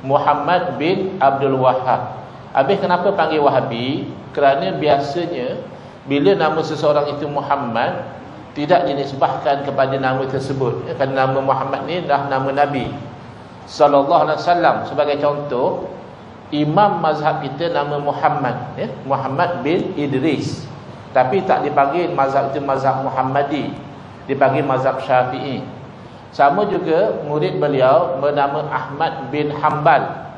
Muhammad bin Abdul Wahhab. Habis kenapa panggil Wahabi? Kerana biasanya bila nama seseorang itu Muhammad, tidak dinisbahkan kepada nama tersebut. Kerana nama Muhammad ni dah nama Nabi sallallahu alaihi wasallam. Sebagai contoh, imam mazhab kita nama Muhammad ya? Muhammad bin Idris. Tapi tak dipanggil mazhab itu mazhab Muhammadi, dipanggil mazhab Syafi'i. Sama juga murid beliau bernama Ahmad bin Hanbal,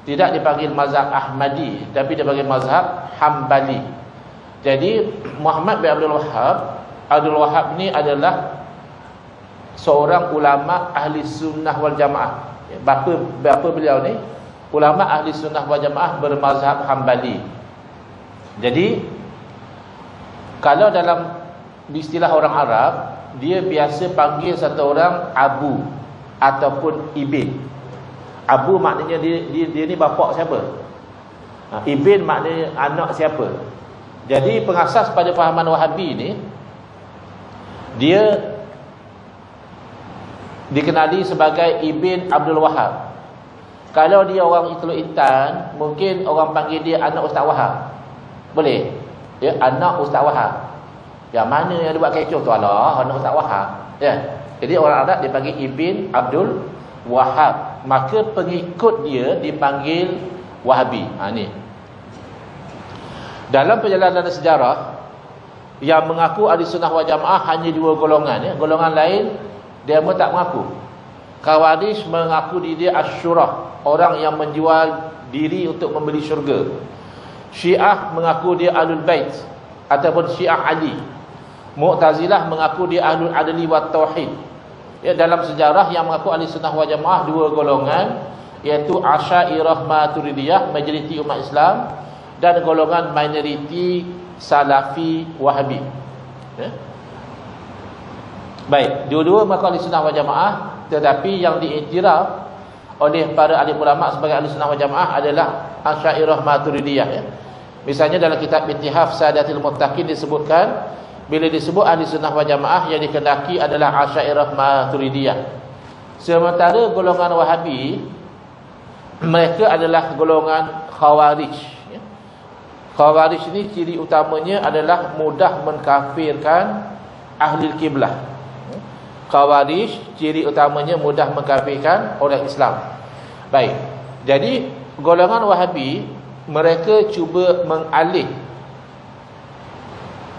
tidak dipanggil mazhab Ahmadi, tapi dipanggil mazhab Hanbali. Jadi Muhammad bin Abdul Wahhab ni adalah seorang ulama ahli sunnah wal jamaah. Bapa beliau ni ulama ahli sunnah wal jamaah bermazhab Hanbali. Jadi kalau dalam istilah orang Arab, dia biasa panggil satu orang Abu ataupun Ibn. Abu maknanya dia ni bapak siapa? Ibn maknanya anak siapa? Jadi pengasas pada fahaman Wahabi ni, dia dikenali sebagai Ibn Abdul Wahhab. Kalau dia orang Teluk Intan, mungkin orang panggil dia anak Ustaz Wahab. Boleh? Ya, anak Ustaz Wahab. Yang mana yang dia buat kecoh tu? Alah, anak Ustaz Wahab. Ya. Jadi orang Arab dia panggil Ibn Abdul Wahhab. Maka pengikut dia dipanggil Wahabi. Ni. Dalam perjalanan sejarah, yang mengaku ahli sunnah wal jamaah hanya dua golongan ya. Golongan lain dia pun tak mengaku. Khawarij mengaku diri dia Asyurah, orang yang menjual diri untuk membeli syurga. Syiah mengaku dia Ahlul Bait ataupun Syiah Ali. Mu'tazilah mengaku dia Ahlul Adli wa Tauhid. Ya, dalam sejarah yang mengaku ahli sunnah wal jamaah dua golongan, iaitu Asy'ariyah Maturidiyah, majoriti umat Islam, dan golongan minoriti Salafi Wahabi. Ya. Baik, dua-dua mengaku ahli sunnah wal jamaah, tetapi yang diiktiraf oleh para alim ulama sebagai ahli sunnah wal jamaah adalah Asy'ariyah Maturidiyah ya. Misalnya dalam kitab Intihaf Sadatil Muttaqin disebutkan, bila disebut ahli sunnah wal jamaah yang dikendaki adalah Asy'ariyah Maturidiyah. Sementara golongan Wahabi, mereka adalah golongan Khawarij ya. Khawarij ini ciri utamanya adalah mudah mengkafirkan ahli kiblah. Khawarij ciri utamanya mudah mengkafirkan orang Islam. Baik. Jadi golongan Wahabi, mereka cuba mengalih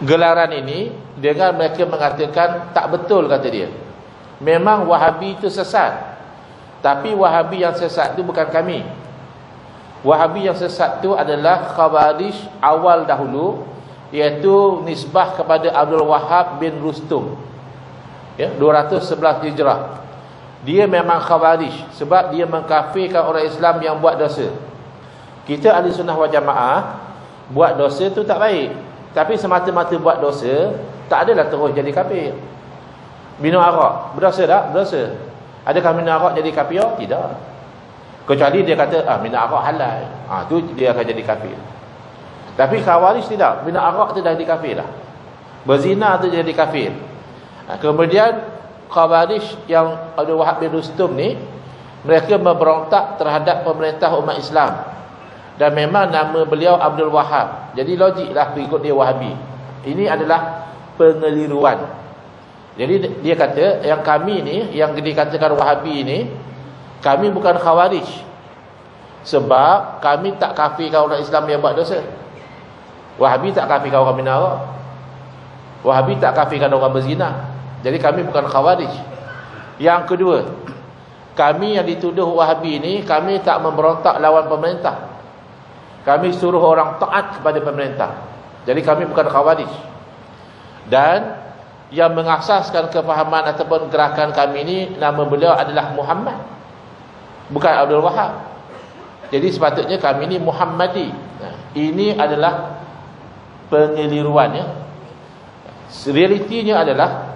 gelaran ini dengan mereka mengatakan tak betul, kata dia. Memang Wahabi itu sesat, tapi Wahabi yang sesat itu bukan kami. Wahabi yang sesat itu adalah Khawarij awal dahulu, iaitu nisbah kepada Abdul Wahhab bin Rustum ya, 211 Hijrah. Dia memang Khawarij sebab dia mengkafirkan orang Islam yang buat dosa. Kita ahli sunnah wal jamaah, buat dosa tu tak baik, tapi semata-mata buat dosa tak adalah terus jadi kafir. Minum arak berdosa tak? Berdosa. Adakah minum arak jadi kafir? Tidak. Kecuali dia kata minum arak halal, tu dia akan jadi kafir. Tapi Khawarij tidak. Minum arak tu dah jadi kafir dah. Berzina tu jadi kafir. Kemudian Khawarij yang Abdul Wahhab bin Rustum ni, mereka memberontak terhadap pemerintah umat Islam, dan memang nama beliau Abdul Wahhab. Jadi logiklah pengikut dia Wahabi. Ini adalah pengeliruan. Jadi dia kata yang kami ni, yang dikatakan Wahabi ni, kami bukan Khawarij, sebab kami tak kafirkan orang Islam yang buat dosa. Wahabi tak kafirkan orang minum arak, Wahabi tak kafirkan orang berzina. Jadi kami bukan Khawarij. Yang kedua, kami yang dituduh Wahabi ni, kami tak memberontak lawan pemerintah. Kami suruh orang taat kepada pemerintah. Jadi kami bukan Khawarij. Dan yang mengasaskan kefahaman ataupun gerakan kami ini, nama beliau adalah Muhammad, bukan Abdul Wahab. Jadi sepatutnya kami ini Muhammadi. Ini adalah pengeliruannya. Realitinya adalah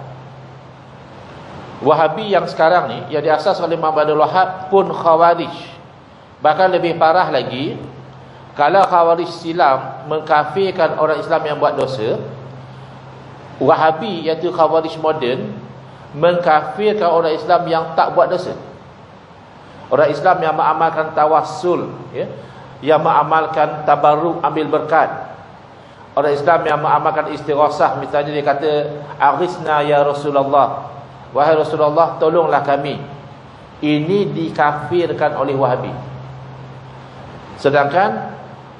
Wahabi yang sekarang ni, yang diasas oleh Muhammad Abdul Wahab pun Khawarij. Bahkan lebih parah lagi, kalau Khawarij silam mengkafirkan orang Islam yang buat dosa, Wahabi iaitu Khawarij moden mengkafirkan orang Islam yang tak buat dosa. Orang Islam yang mengamalkan tawassul, ya, yang mengamalkan tabarruk ambil berkat. Orang Islam yang mengamalkan istighasah, misalnya dia kata aghithna ya Rasulullah, wahai Rasulullah tolonglah kami. Ini dikafirkan oleh Wahabi. Sedangkan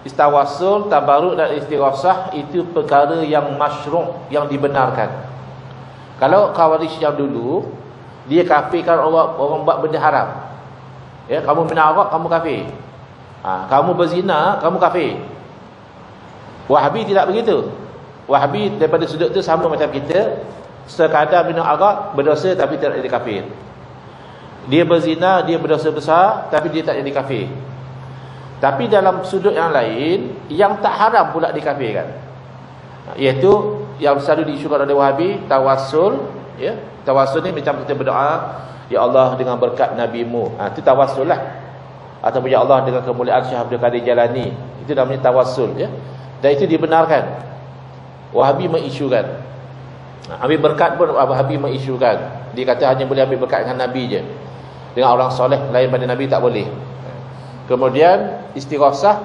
tawassul, tabarruk dan istighasah itu perkara yang masyru', yang dibenarkan. Kalau Khawarij yang dulu, dia kafirkan orang buat benda haram. Ya, kamu minum arak, kamu kafir. Kamu berzina, kamu kafir. Wahabi tidak begitu. Wahabi daripada sudut tu sama macam kita, sekadar minum arak berdosa tapi tidak jadi kafir. Dia berzina, dia berdosa besar tapi dia tak jadi kafir. Tapi dalam sudut yang lain, yang tak haram pula dikafirkan, iaitu yang selalu diisukan oleh Wahabi, tawassul, ya. Tawassul ni macam kita berdoa, ya Allah dengan berkat Nabi-Mu, itu tawassul lah. Ataupun ya Allah dengan kemuliaan Syekh Abdul Qadir Jalani, itu namanya tawassul, ya. Dan itu dibenarkan. Wahabi mengisukan. Ambil berkat pun Wahabi mengisukan. Dia kata hanya boleh ambil berkat dengan Nabi je. Dengan orang soleh lain pada Nabi tak boleh. Kemudian istighasah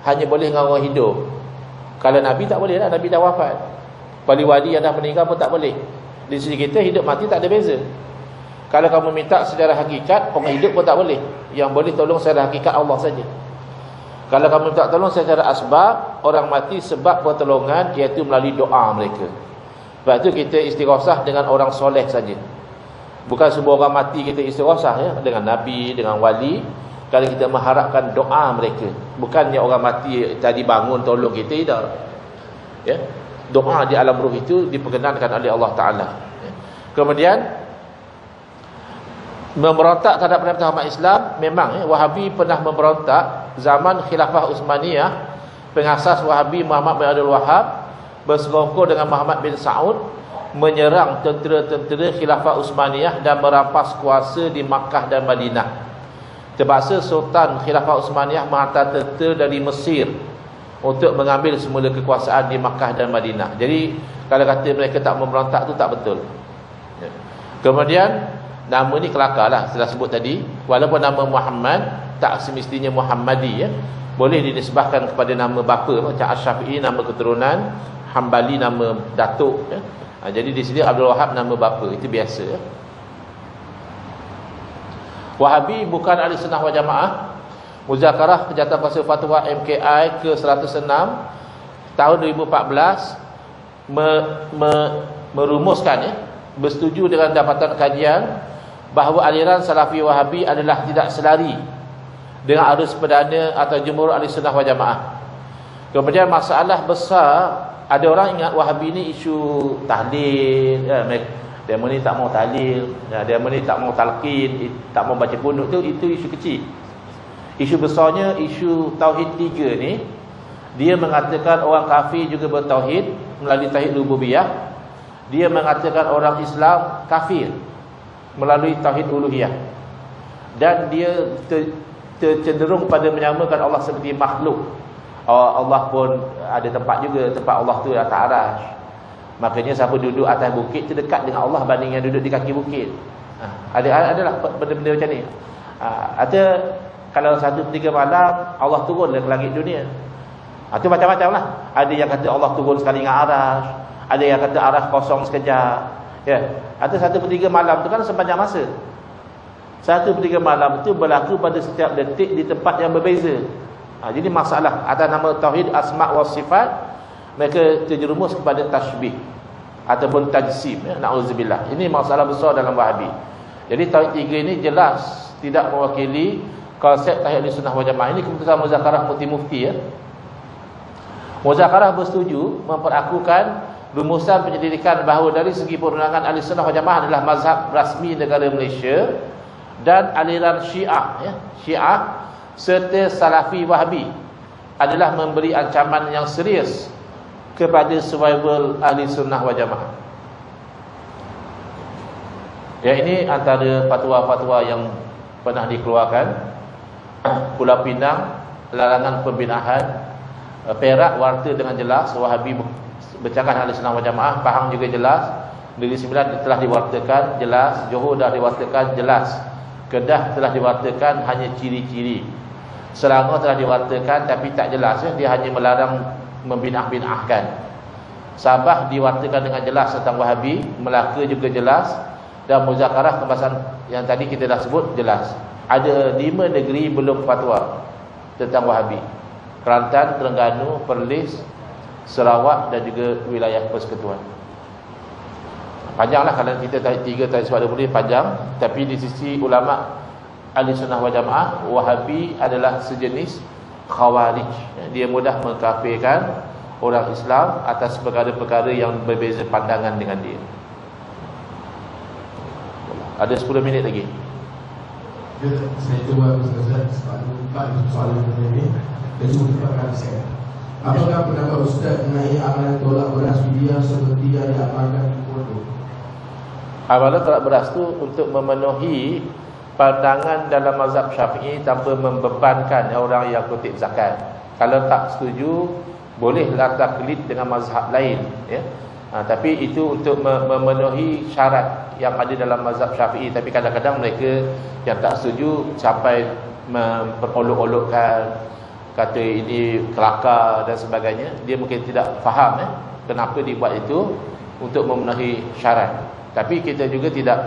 hanya boleh dengan orang hidup. Kalau Nabi tak boleh lah, Nabi dah wafat. Wali-wali yang dah meninggal pun tak boleh. Di sisi kita hidup mati tak ada beza. Kalau kamu minta secara hakikat, orang hidup pun tak boleh. Yang boleh tolong secara hakikat Allah saja. Kalau kamu minta tolong secara asbab, orang mati sebab pertolongan, iaitu melalui doa mereka. Sebab itu kita istighasah dengan orang soleh saja. Bukan semua orang mati kita istighasah, ya, dengan Nabi, dengan wali. Kalau kita mengharapkan doa mereka, bukannya orang mati tadi bangun tolong kita, tidak. Ya, doa di alam ruh itu diperkenankan oleh Allah Ta'ala. Ya. Kemudian memberontak terhadap pemerintah umat Islam. Memang, ya, Wahabi pernah memberontak zaman Khilafah Utsmaniyah. Pengasas Wahabi Muhammad bin Abdul Wahab bersekongkol dengan Muhammad bin Saud menyerang tentera-tentera Khilafah Utsmaniyah dan merampas kuasa di Makkah dan Madinah. Terpaksa Sultan Khilafah Utsmaniyah menghantar tentera dari Mesir untuk mengambil semula kekuasaan di Makkah dan Madinah. Jadi kalau kata mereka tak memberontak tu tak betul. Ya. Kemudian nama ni kelakar lah, setelah sebut tadi. Walaupun nama Muhammad tak semestinya Muhammadi, ya. Boleh dinisbahkan kepada nama bapa, macam Asy-Syafi'i nama keturunan, Hambali nama datuk, ya. Jadi di sini Abdul Wahab nama bapa, itu biasa, ya. Wahabi bukan ahli sunnah wal jamaah. Muzakarah Jawatan Kuasa Fatwa MKI ke 106 tahun 2014 merumuskan, ya, bersetuju dengan dapatan kajian bahawa aliran Salafi Wahabi adalah tidak selari dengan arus perdana atau jumhur ahli sunnah wal jamaah. Kemudian masalah besar, ada orang ingat Wahabi ni isu tahlil, ya, demo ni tak mau tahlil, ya, demo ni tak mau talqin, tak mau baca kunut tu, itu isu kecil. Isu besarnya isu tauhid 3 ni. Dia mengatakan orang kafir juga bertauhid melalui tauhid rububiyah. Dia mengatakan orang Islam kafir melalui tauhid uluhiyah. Dan dia cenderung pada menyamakan Allah seperti makhluk. Allah pun ada tempat juga, tempat Allah tu atas arasy. Makanya siapa duduk atas bukit tu dekat dengan Allah banding yang duduk di kaki bukit. Adalah benda-benda macam ni. Ada kalau 1/3 malam Allah turun ke langit dunia. Itu macam-macam lah. Ada yang kata Allah turun sekali dengan arasy, ada yang kata arasy kosong sekejap. Ya, ada 1/3 malam tu kan sepanjang masa. 1/3 malam tu berlaku pada setiap detik di tempat yang berbeza. Jadi masalah atas nama tauhid asma' wa sifat, mereka terjerumus kepada tashbih ataupun tajsim, ya, na'udzubillah. Ini masalah besar dalam Wahabi. Jadi tauhid 3 ini jelas tidak mewakili konsep Ahli Sunnah wal Jamaah ini keputusan muzakarah mufti-mufti ya. Muzakarah bersetuju memperakukan rumusan penyelidikan bahawa dari segi perundangan Ahli Sunnah wal Jamaah adalah mazhab rasmi negara Malaysia dan aliran Syiah ya. Syiah serta Salafi Wahabi adalah memberi ancaman yang serius kepada survival Ahli Sunnah wal Jamaah. Ya, ini antara fatwa-fatwa yang pernah dikeluarkan. Pulau Pinang, larangan pembinaan. Perak, warta dengan jelas, Wahabi bercakap Ahli Sunnah wal Jamaah. Pahang juga jelas. Negeri Sembilan telah diwartakan jelas. Johor dah diwartakan jelas. Kedah telah diwartakan hanya ciri-ciri. Selangor telah diwartakan tapi tak jelas ya. Dia hanya melarang membinah-binahkan. Sabah diwartakan dengan jelas tentang Wahabi. Melaka juga jelas. Dan muzakarah pembahasan yang tadi kita dah sebut jelas. Ada 5 negeri belum fatwa tentang Wahabi: Kelantan, Terengganu, Perlis, Sarawak dan juga wilayah Persekutuan. Panjanglah kalau kita tarik 3 tarik sebab boleh panjang. Tapi di sisi ulama Ahli Sunnah wal Jamaah, Wahabi adalah sejenis Khawarij. Dia mudah mengkafirkan orang Islam atas perkara-perkara yang berbeza pandangan dengan dia. Ada 10 minit lagi. Saya cuba Ustaz sebab soalan ini dan cuba kepada saya. Apakah pendapat Ustaz mengenai amalan tolak beras fidyah seperti yang diamalkan di pondok? Amalan tolak beras tu untuk memenuhi pandangan dalam mazhab Syafi'i tanpa membebankan orang yang kutip zakat. Kalau tak setuju, bolehlah taklid dengan mazhab lain ya. Tapi itu untuk memenuhi syarat yang ada dalam mazhab Syafi'i. Tapi kadang-kadang mereka yang tak setuju sampai memperolok-olokkan, kata ini kelakar dan sebagainya. Dia mungkin tidak faham kenapa dibuat itu untuk memenuhi syarat. Tapi kita juga tidak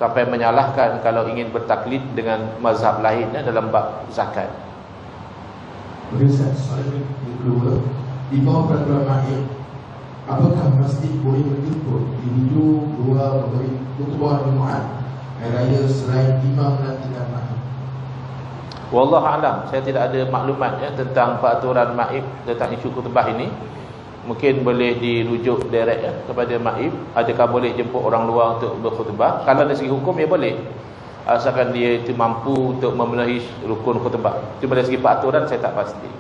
sampai menyalahkan kalau ingin bertaklid dengan mazhab lain dalam bab zakat. Kemudian soalan kedua, di bawah peraturan Mahir, apakah masjid boleh menjemput individu dua memberi khutbah Jumaat hari raya selain imam dan tidak Mahir? Wallahu a'lam, saya tidak ada maklumat tentang peraturan Maib tentang isu khutbah ini. Mungkin boleh dirujuk direct kepada Maib, adakah boleh jemput orang luar untuk berkhutbah. Kalau dari segi hukum ya boleh, asalkan dia itu mampu untuk memenuhi rukun khutbah. Cuma dari segi peraturan saya tak pasti.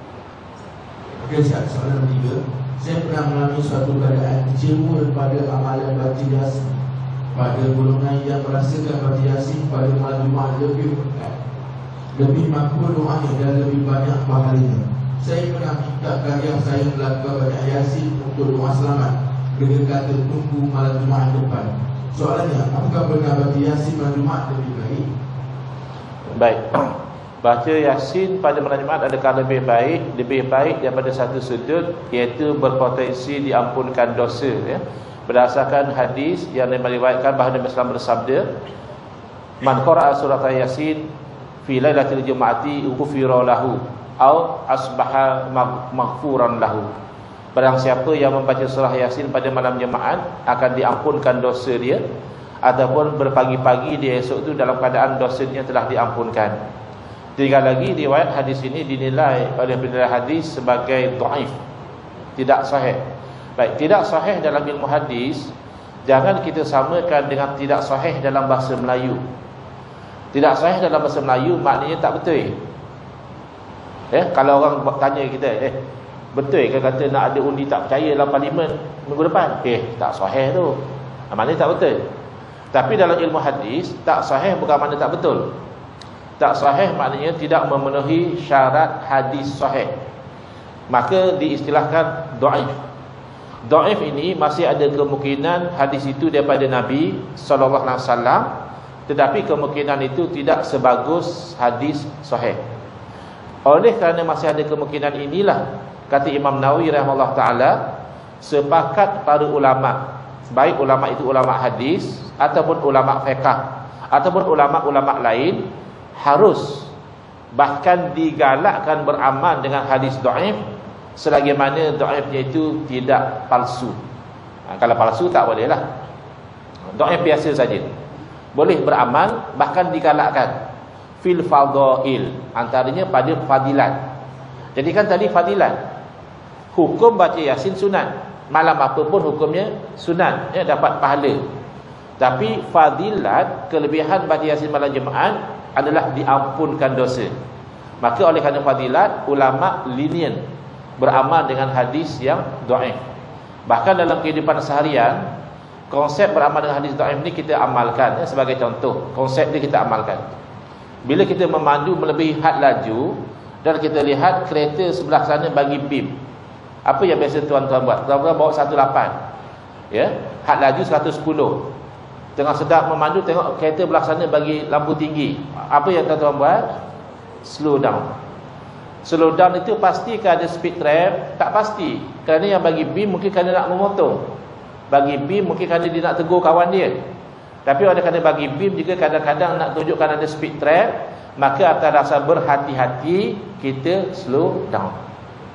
Okey, soalan ketiga, saya pernah mengalami suatu keadaan kecewa pada amalan baca Yasin pada golongan yang merasakan baca Yasin pada malam Jumaat lebih berkat, lebih makbul doanya dan lebih banyak pahalanya. Saya pernah minta karya saya melakukan baca Yasin untuk doa selamat dengan kata tunggu malam Jumaat depan. Soalannya, apakah benar baca Yasin malam Jumaat lebih baik? Baik. Baca Yasin pada malam Jumaat adakah lebih baik daripada satu sudut, iaitu berpotensi diampunkan dosa ya. Berdasarkan hadis yang diriwayatkan bahawa Nabi Sallallahu bersabda, man qara'a surat Yasin fi lailatul jumu'ati ghufira lahu au asbaha maghfuran lahu. Barang siapa yang membaca surah Yasin pada malam Jumaat akan diampunkan dosa dia, ataupun berpagi-pagi dia esok itu dalam keadaan dosanya telah diampunkan. Tinggal lagi riwayat hadis ini dinilai oleh penilai hadis sebagai dhaif, tidak sahih. Baik, tidak sahih dalam ilmu hadis jangan kita samakan dengan tidak sahih dalam bahasa Melayu. Tidak sahih dalam bahasa Melayu maknanya tak betul. Kalau orang tanya kita, betul ke kata nak ada undi tak percaya dalam parlimen minggu depan? Tak sahih tu. Maknanya tak betul. Tapi dalam ilmu hadis, tak sahih bukan makna tak betul. Tak sahih maknanya tidak memenuhi syarat hadis sahih, maka diistilahkan dhaif. Dhaif ini masih ada kemungkinan hadis itu daripada Nabi SAW, tetapi kemungkinan itu tidak sebagus hadis sahih. Oleh kerana masih ada kemungkinan inilah, kata Imam Nawawi rahimahullah ta'ala, sepakat para ulama, baik ulama itu ulama hadis ataupun ulama fiqh ataupun ulama-ulama lain, harus bahkan digalakkan beramal dengan hadis dhaif selagi mana dhaifnya itu tidak palsu. Kalau palsu tak boleh lah. Dhaif biasa saja boleh beramal, bahkan digalakkan. fil fadail, antaranya pada fadilat. Jadi kan tadi fadilat, hukum baca Yasin sunat, malam apa pun hukumnya sunat, ya, dapat pahala. Tapi fadilat, kelebihan baca Yasin malam Jumaat adalah diampunkan dosa. Maka oleh kerana fadilat, ulama lenient beramal dengan hadis yang dhaif. Bahkan dalam kehidupan seharian, konsep beramal dengan hadis dhaif ni kita amalkan, ya, sebagai contoh, konsep ni kita amalkan. Bila kita memandu melebihi had laju dan kita lihat kereta sebelah sana bagi bim, apa yang biasa tuan-tuan buat? Tuan-tuan bawa 18, ya, had laju 110. Tengah sedap memandu, tengok kereta belah sana bagi lampu tinggi. Apa yang tuan-tuan buat? Slow down. Slow down itu pasti ke ada speed trap? Tak pasti. Kerana yang bagi bim mungkin kerana nak memotong, bagi bim mungkin kerana dia nak tegur kawan dia. Tapi oleh kerana bagi bim juga kadang-kadang nak tunjukkan ada speed trap, maka atas dasar berhati-hati kita slow down.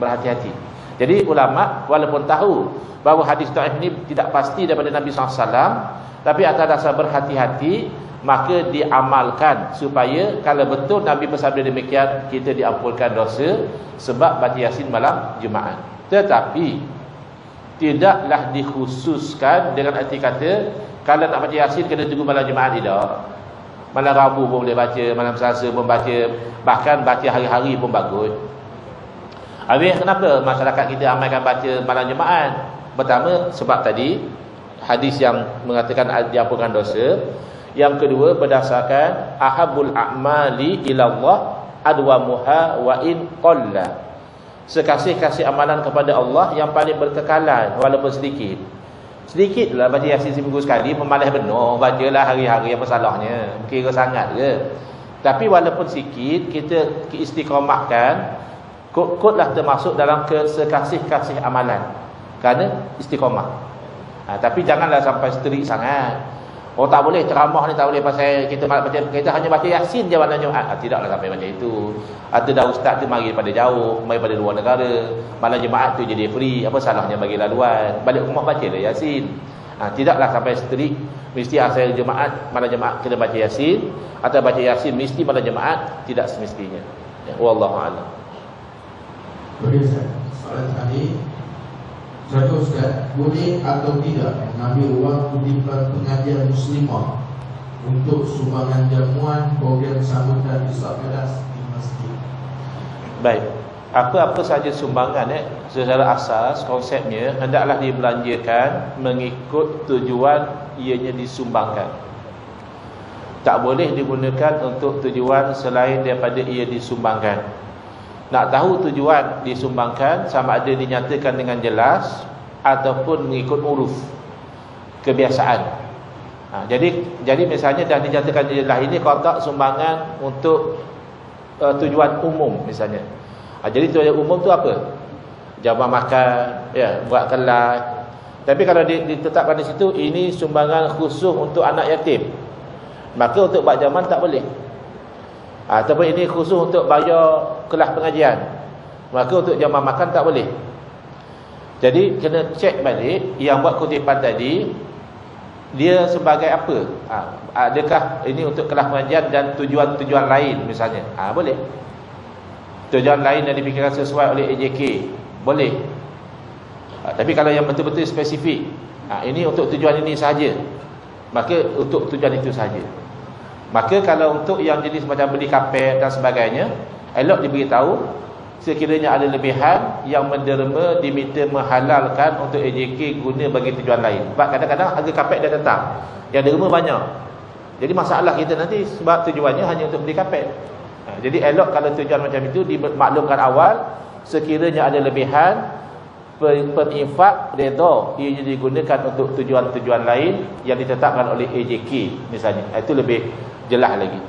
Berhati-hati. Jadi ulama walaupun tahu bahawa hadis dhaif ini tidak pasti daripada Nabi SAW, tapi atas dasar berhati-hati maka diamalkan supaya kalau betul Nabi bersabda demikian, kita diampunkan dosa sebab baca Yasin malam Jumaat. Tetapi tidaklah dikhususkan dengan arti kata kalau nak baca Yasin kena tunggu malam Jumaat, tidak. Malam Rabu pun boleh baca, malam Selasa pun baca, bahkan baca hari-hari pun bagus. Habis kenapa masyarakat kita amalkan baca malam Jumaat? Pertama, sebab tadi hadis yang mengatakan diampunkan dosa. Yang kedua, berdasarkan ahabul a'mali ilallah adwamuha wa in qalla. Sekasih-kasih amalan kepada Allah yang paling berkekalan walaupun sedikit. Sedikitlah baca Yasin seminggu sekali, pemalas benar, bacalah hari-hari, apa salahnya? Kira sangat ke? Tapi walaupun sikit, kita istiqamahkan, kod-kodlah termasuk dalam sekasih-kasih amalan. Kerana istiqamah. Tapi janganlah sampai strict sangat. Oh, tak boleh ceramah ni, tak boleh pasal kita hanya baca Yasin je malam Jumaat. Tidaklah sampai macam itu. Atau dah ustaz tu mari daripada jauh, mari daripada luar negara, malam Jumaat tu jadi free, apa salahnya bagi laluan? Balik rumah bacalah Yasin. Tidaklah sampai strict mesti asal Jumaat, malam Jumaat kena baca Yasin, atau baca Yasin mesti malam Jumaat, tidak semestinya. Ya, wallahu a'lam. Boleh Ustaz, soalan tadi, satu Ustaz, boleh atau tidak mengambil wang kutipan pengajian muslimah untuk sumbangan jamuan program sambutan Islam Kelas di masjid? Baik, apa-apa sahaja sumbangan, secara asas konsepnya hendaklah dibelanjakan mengikut tujuan ianya disumbangkan. Tak boleh digunakan untuk tujuan selain daripada ia disumbangkan. Nak tahu tujuan disumbangkan, sama ada dinyatakan dengan jelas ataupun mengikut uruf, kebiasaan. Jadi misalnya dah dinyatakan jelas, ini kotak sumbangan untuk tujuan umum misalnya. Jadi tujuan umum tu apa? Jamuan makan, ya, buat kelas. Tapi kalau ditetapkan di situ ini sumbangan khusus untuk anak yatim, maka untuk buat jamuan tak boleh. Ataupun ini khusus untuk bayar kelas pengajian, maka untuk jamuan makan tak boleh. Jadi kena cek balik yang buat kutipan tadi, dia sebagai apa? Adakah ini untuk kelas pengajian dan tujuan-tujuan lain misalnya? Boleh. Tujuan lain yang dipikirkan sesuai oleh AJK, boleh. Tapi kalau yang betul-betul spesifik, ini untuk tujuan ini sahaja, maka untuk tujuan itu sahaja. Maka kalau untuk yang jenis macam beli kapet dan sebagainya, elok diberitahu sekiranya ada lebihan yang menderma diminta menghalalkan untuk AJK guna bagi tujuan lain. Sebab kadang-kadang harga kapet dah tetap, yang derma banyak. Jadi masalah kita nanti sebab tujuannya hanya untuk beli kapet. Jadi elok kalau tujuan macam itu dimaklumkan awal, sekiranya ada lebihan, perinfak redha ia digunakan untuk tujuan-tujuan lain yang ditetapkan oleh AJK misalnya. Itu lebih jelas lagi.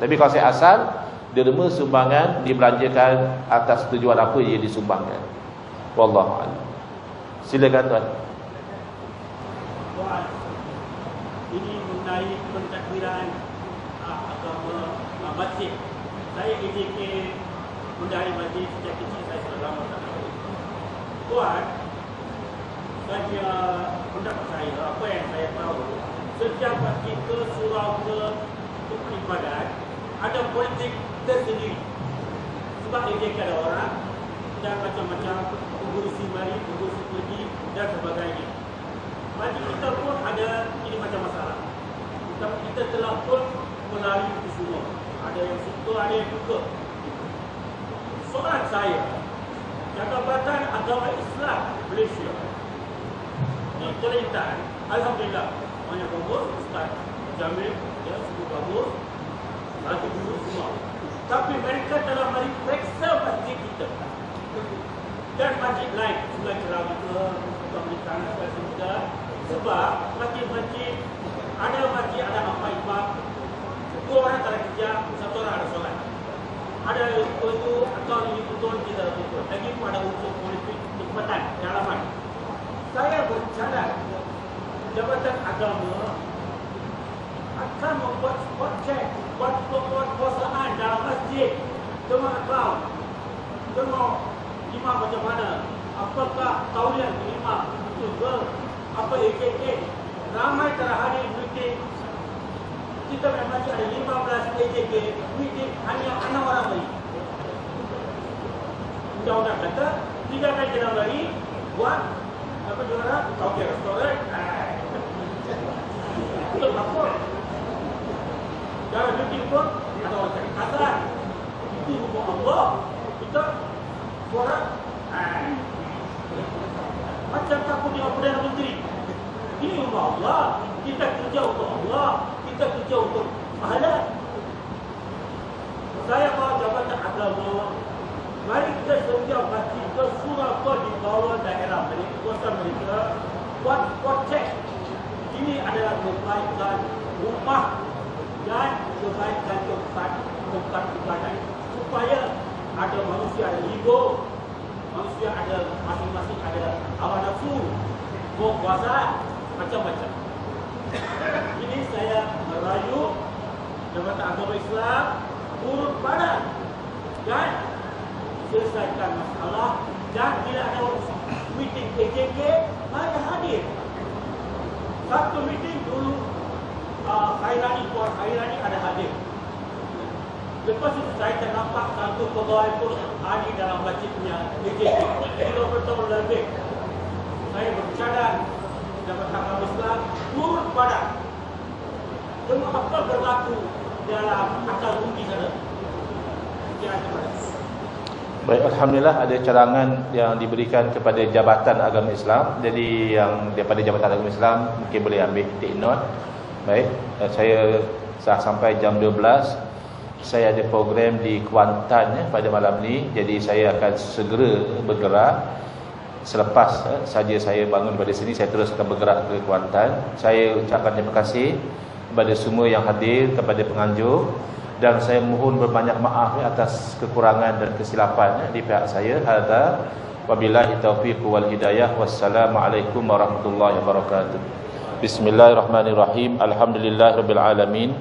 Tapi konsep asal derma sumbangan dibelanjakan atas tujuan apa ia disumbangkan. Wallahu a'lam. Silakan tuan. Tuan, ini mengenai pentakbiran agama masjid. Saya AJK mendari masjid sejak kecil, saya sudah lama tak tahu. Tuan, saja pendapat saya, apa yang saya tahu, setiap kita surau ke ibadat, ada politik tersendiri. Sebab AJK ada orang dan macam-macam pengurusi mari, pengurusi pergi dan sebagainya. Majlis kita pun ada ini macam masalah. Tapi kita telah pun melalui itu semua. Ada yang suka, ada yang suka. Soalan saya, Jabatan Agama Islam Malaysia ini Kelantan, alhamdulillah banyak bagus, Ustaz Jamil, ya, semua bagus, satu guru semua. Tapi mereka telah meriksa masjid kita dan masjid lain, Sungai Cerami ke, Pemerintahan Asal Semida. Sebab masjid-masjid, ada masjid ada 4 imam, 2 orang tak ada kerja, 1 orang ada solat. Ada itu atau ini betul kita betul. Lagi pun ada unsur politik tempatan dalaman. Saya bercadang Jabatan Agama akan membuat spot check, buat penguasaan dalam masjid. Tengok account, tengok imam macam mana, apakah tauliah imam itu ke, apa AKK. Ramai terhadir meeting. Kita memang ada 15 AJK, meeting hanya 6 orang lagi. Undang-undang kata 3 kali Januari buat apa juara kopi restoran. Itu apa? Dalam meeting pun ada orang cakap kasar. Itu hukum Allah. Kita suara macam takut dengan Perdana Menteri. Ini hukum Allah. Kita kerja untuk Allah. Kita kerja untuk pahala. Saya bawa Jabatan Agama. Mari kita setiap hati ke surau di bawah daerah mereka, kuasa mereka, buat cek. Ini adalah kebaikan rumah dan kebaikan tempat ibadah. Supaya ada manusia ada ego, manusia ada masing-masing ada hawa nafsu, mau kuasa macam-macam. Ini saya merayu Jabatan Agama Islam turun padan dan selesaikan masalah. Dan bila ada meeting AJK, mari hadir. Satu meeting dulu Khairani, Puan Khairani ada hadir. Lepas itu saya ternampak satu pegawai pun hadir dalam masjidnya AJK. 30 tahun lebih. Saya bercadang Jabatan Agama Islam turun padan. Tengok apa berlaku dalam akal bumi sana. Baik, alhamdulillah ada cadangan yang diberikan kepada Jabatan Agama Islam. Jadi yang daripada Jabatan Agama Islam mungkin boleh ambil take note. Baik, saya sampai jam 12 saya ada program di Kuantan pada malam ni. Jadi saya akan segera bergerak. Selepas saja saya bangun daripada sini, saya terus akan bergerak ke Kuantan. Saya ucapkan terima kasih kepada semua yang hadir, kepada penganjur, dan saya mohon berbanyak maaf atas kekurangan dan kesilapan di pihak saya. Hadza wabillahi taufiq wal hidayah. Wassalamualaikum warahmatullahi wabarakatuh. Bismillahirrahmanirrahim. Alhamdulillahirabbil alamin.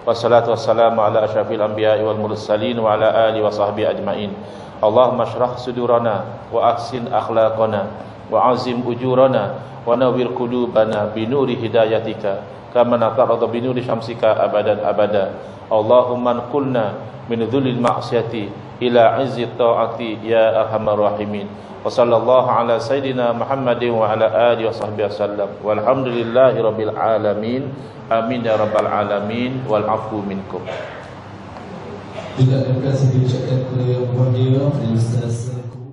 Wassalatu wassalamu ala asyrafil anbiya'i wal mursalin wa ala alihi wa sahbihi ajmain. Allahumma shrah sudurana wa ahsin akhlaqana wa azim ujurana wa nawwir qulubana bi nuri hidayatika kama natarada bi nuri syamsika abadan abada. Allahumma anqulna min dhulil ma'siyati ila 'izzi ta'ati ya arhamar rahimin. Wa sallallahu ala sayidina Muhammadin wa ala alihi wa sahbihi wasallam. Walhamdulillahi rabbil alamin. Amin ya rabbal alamin wal afu minkum. Juga terima kasih diucapkan kepada Yang Berbahagia Ustaz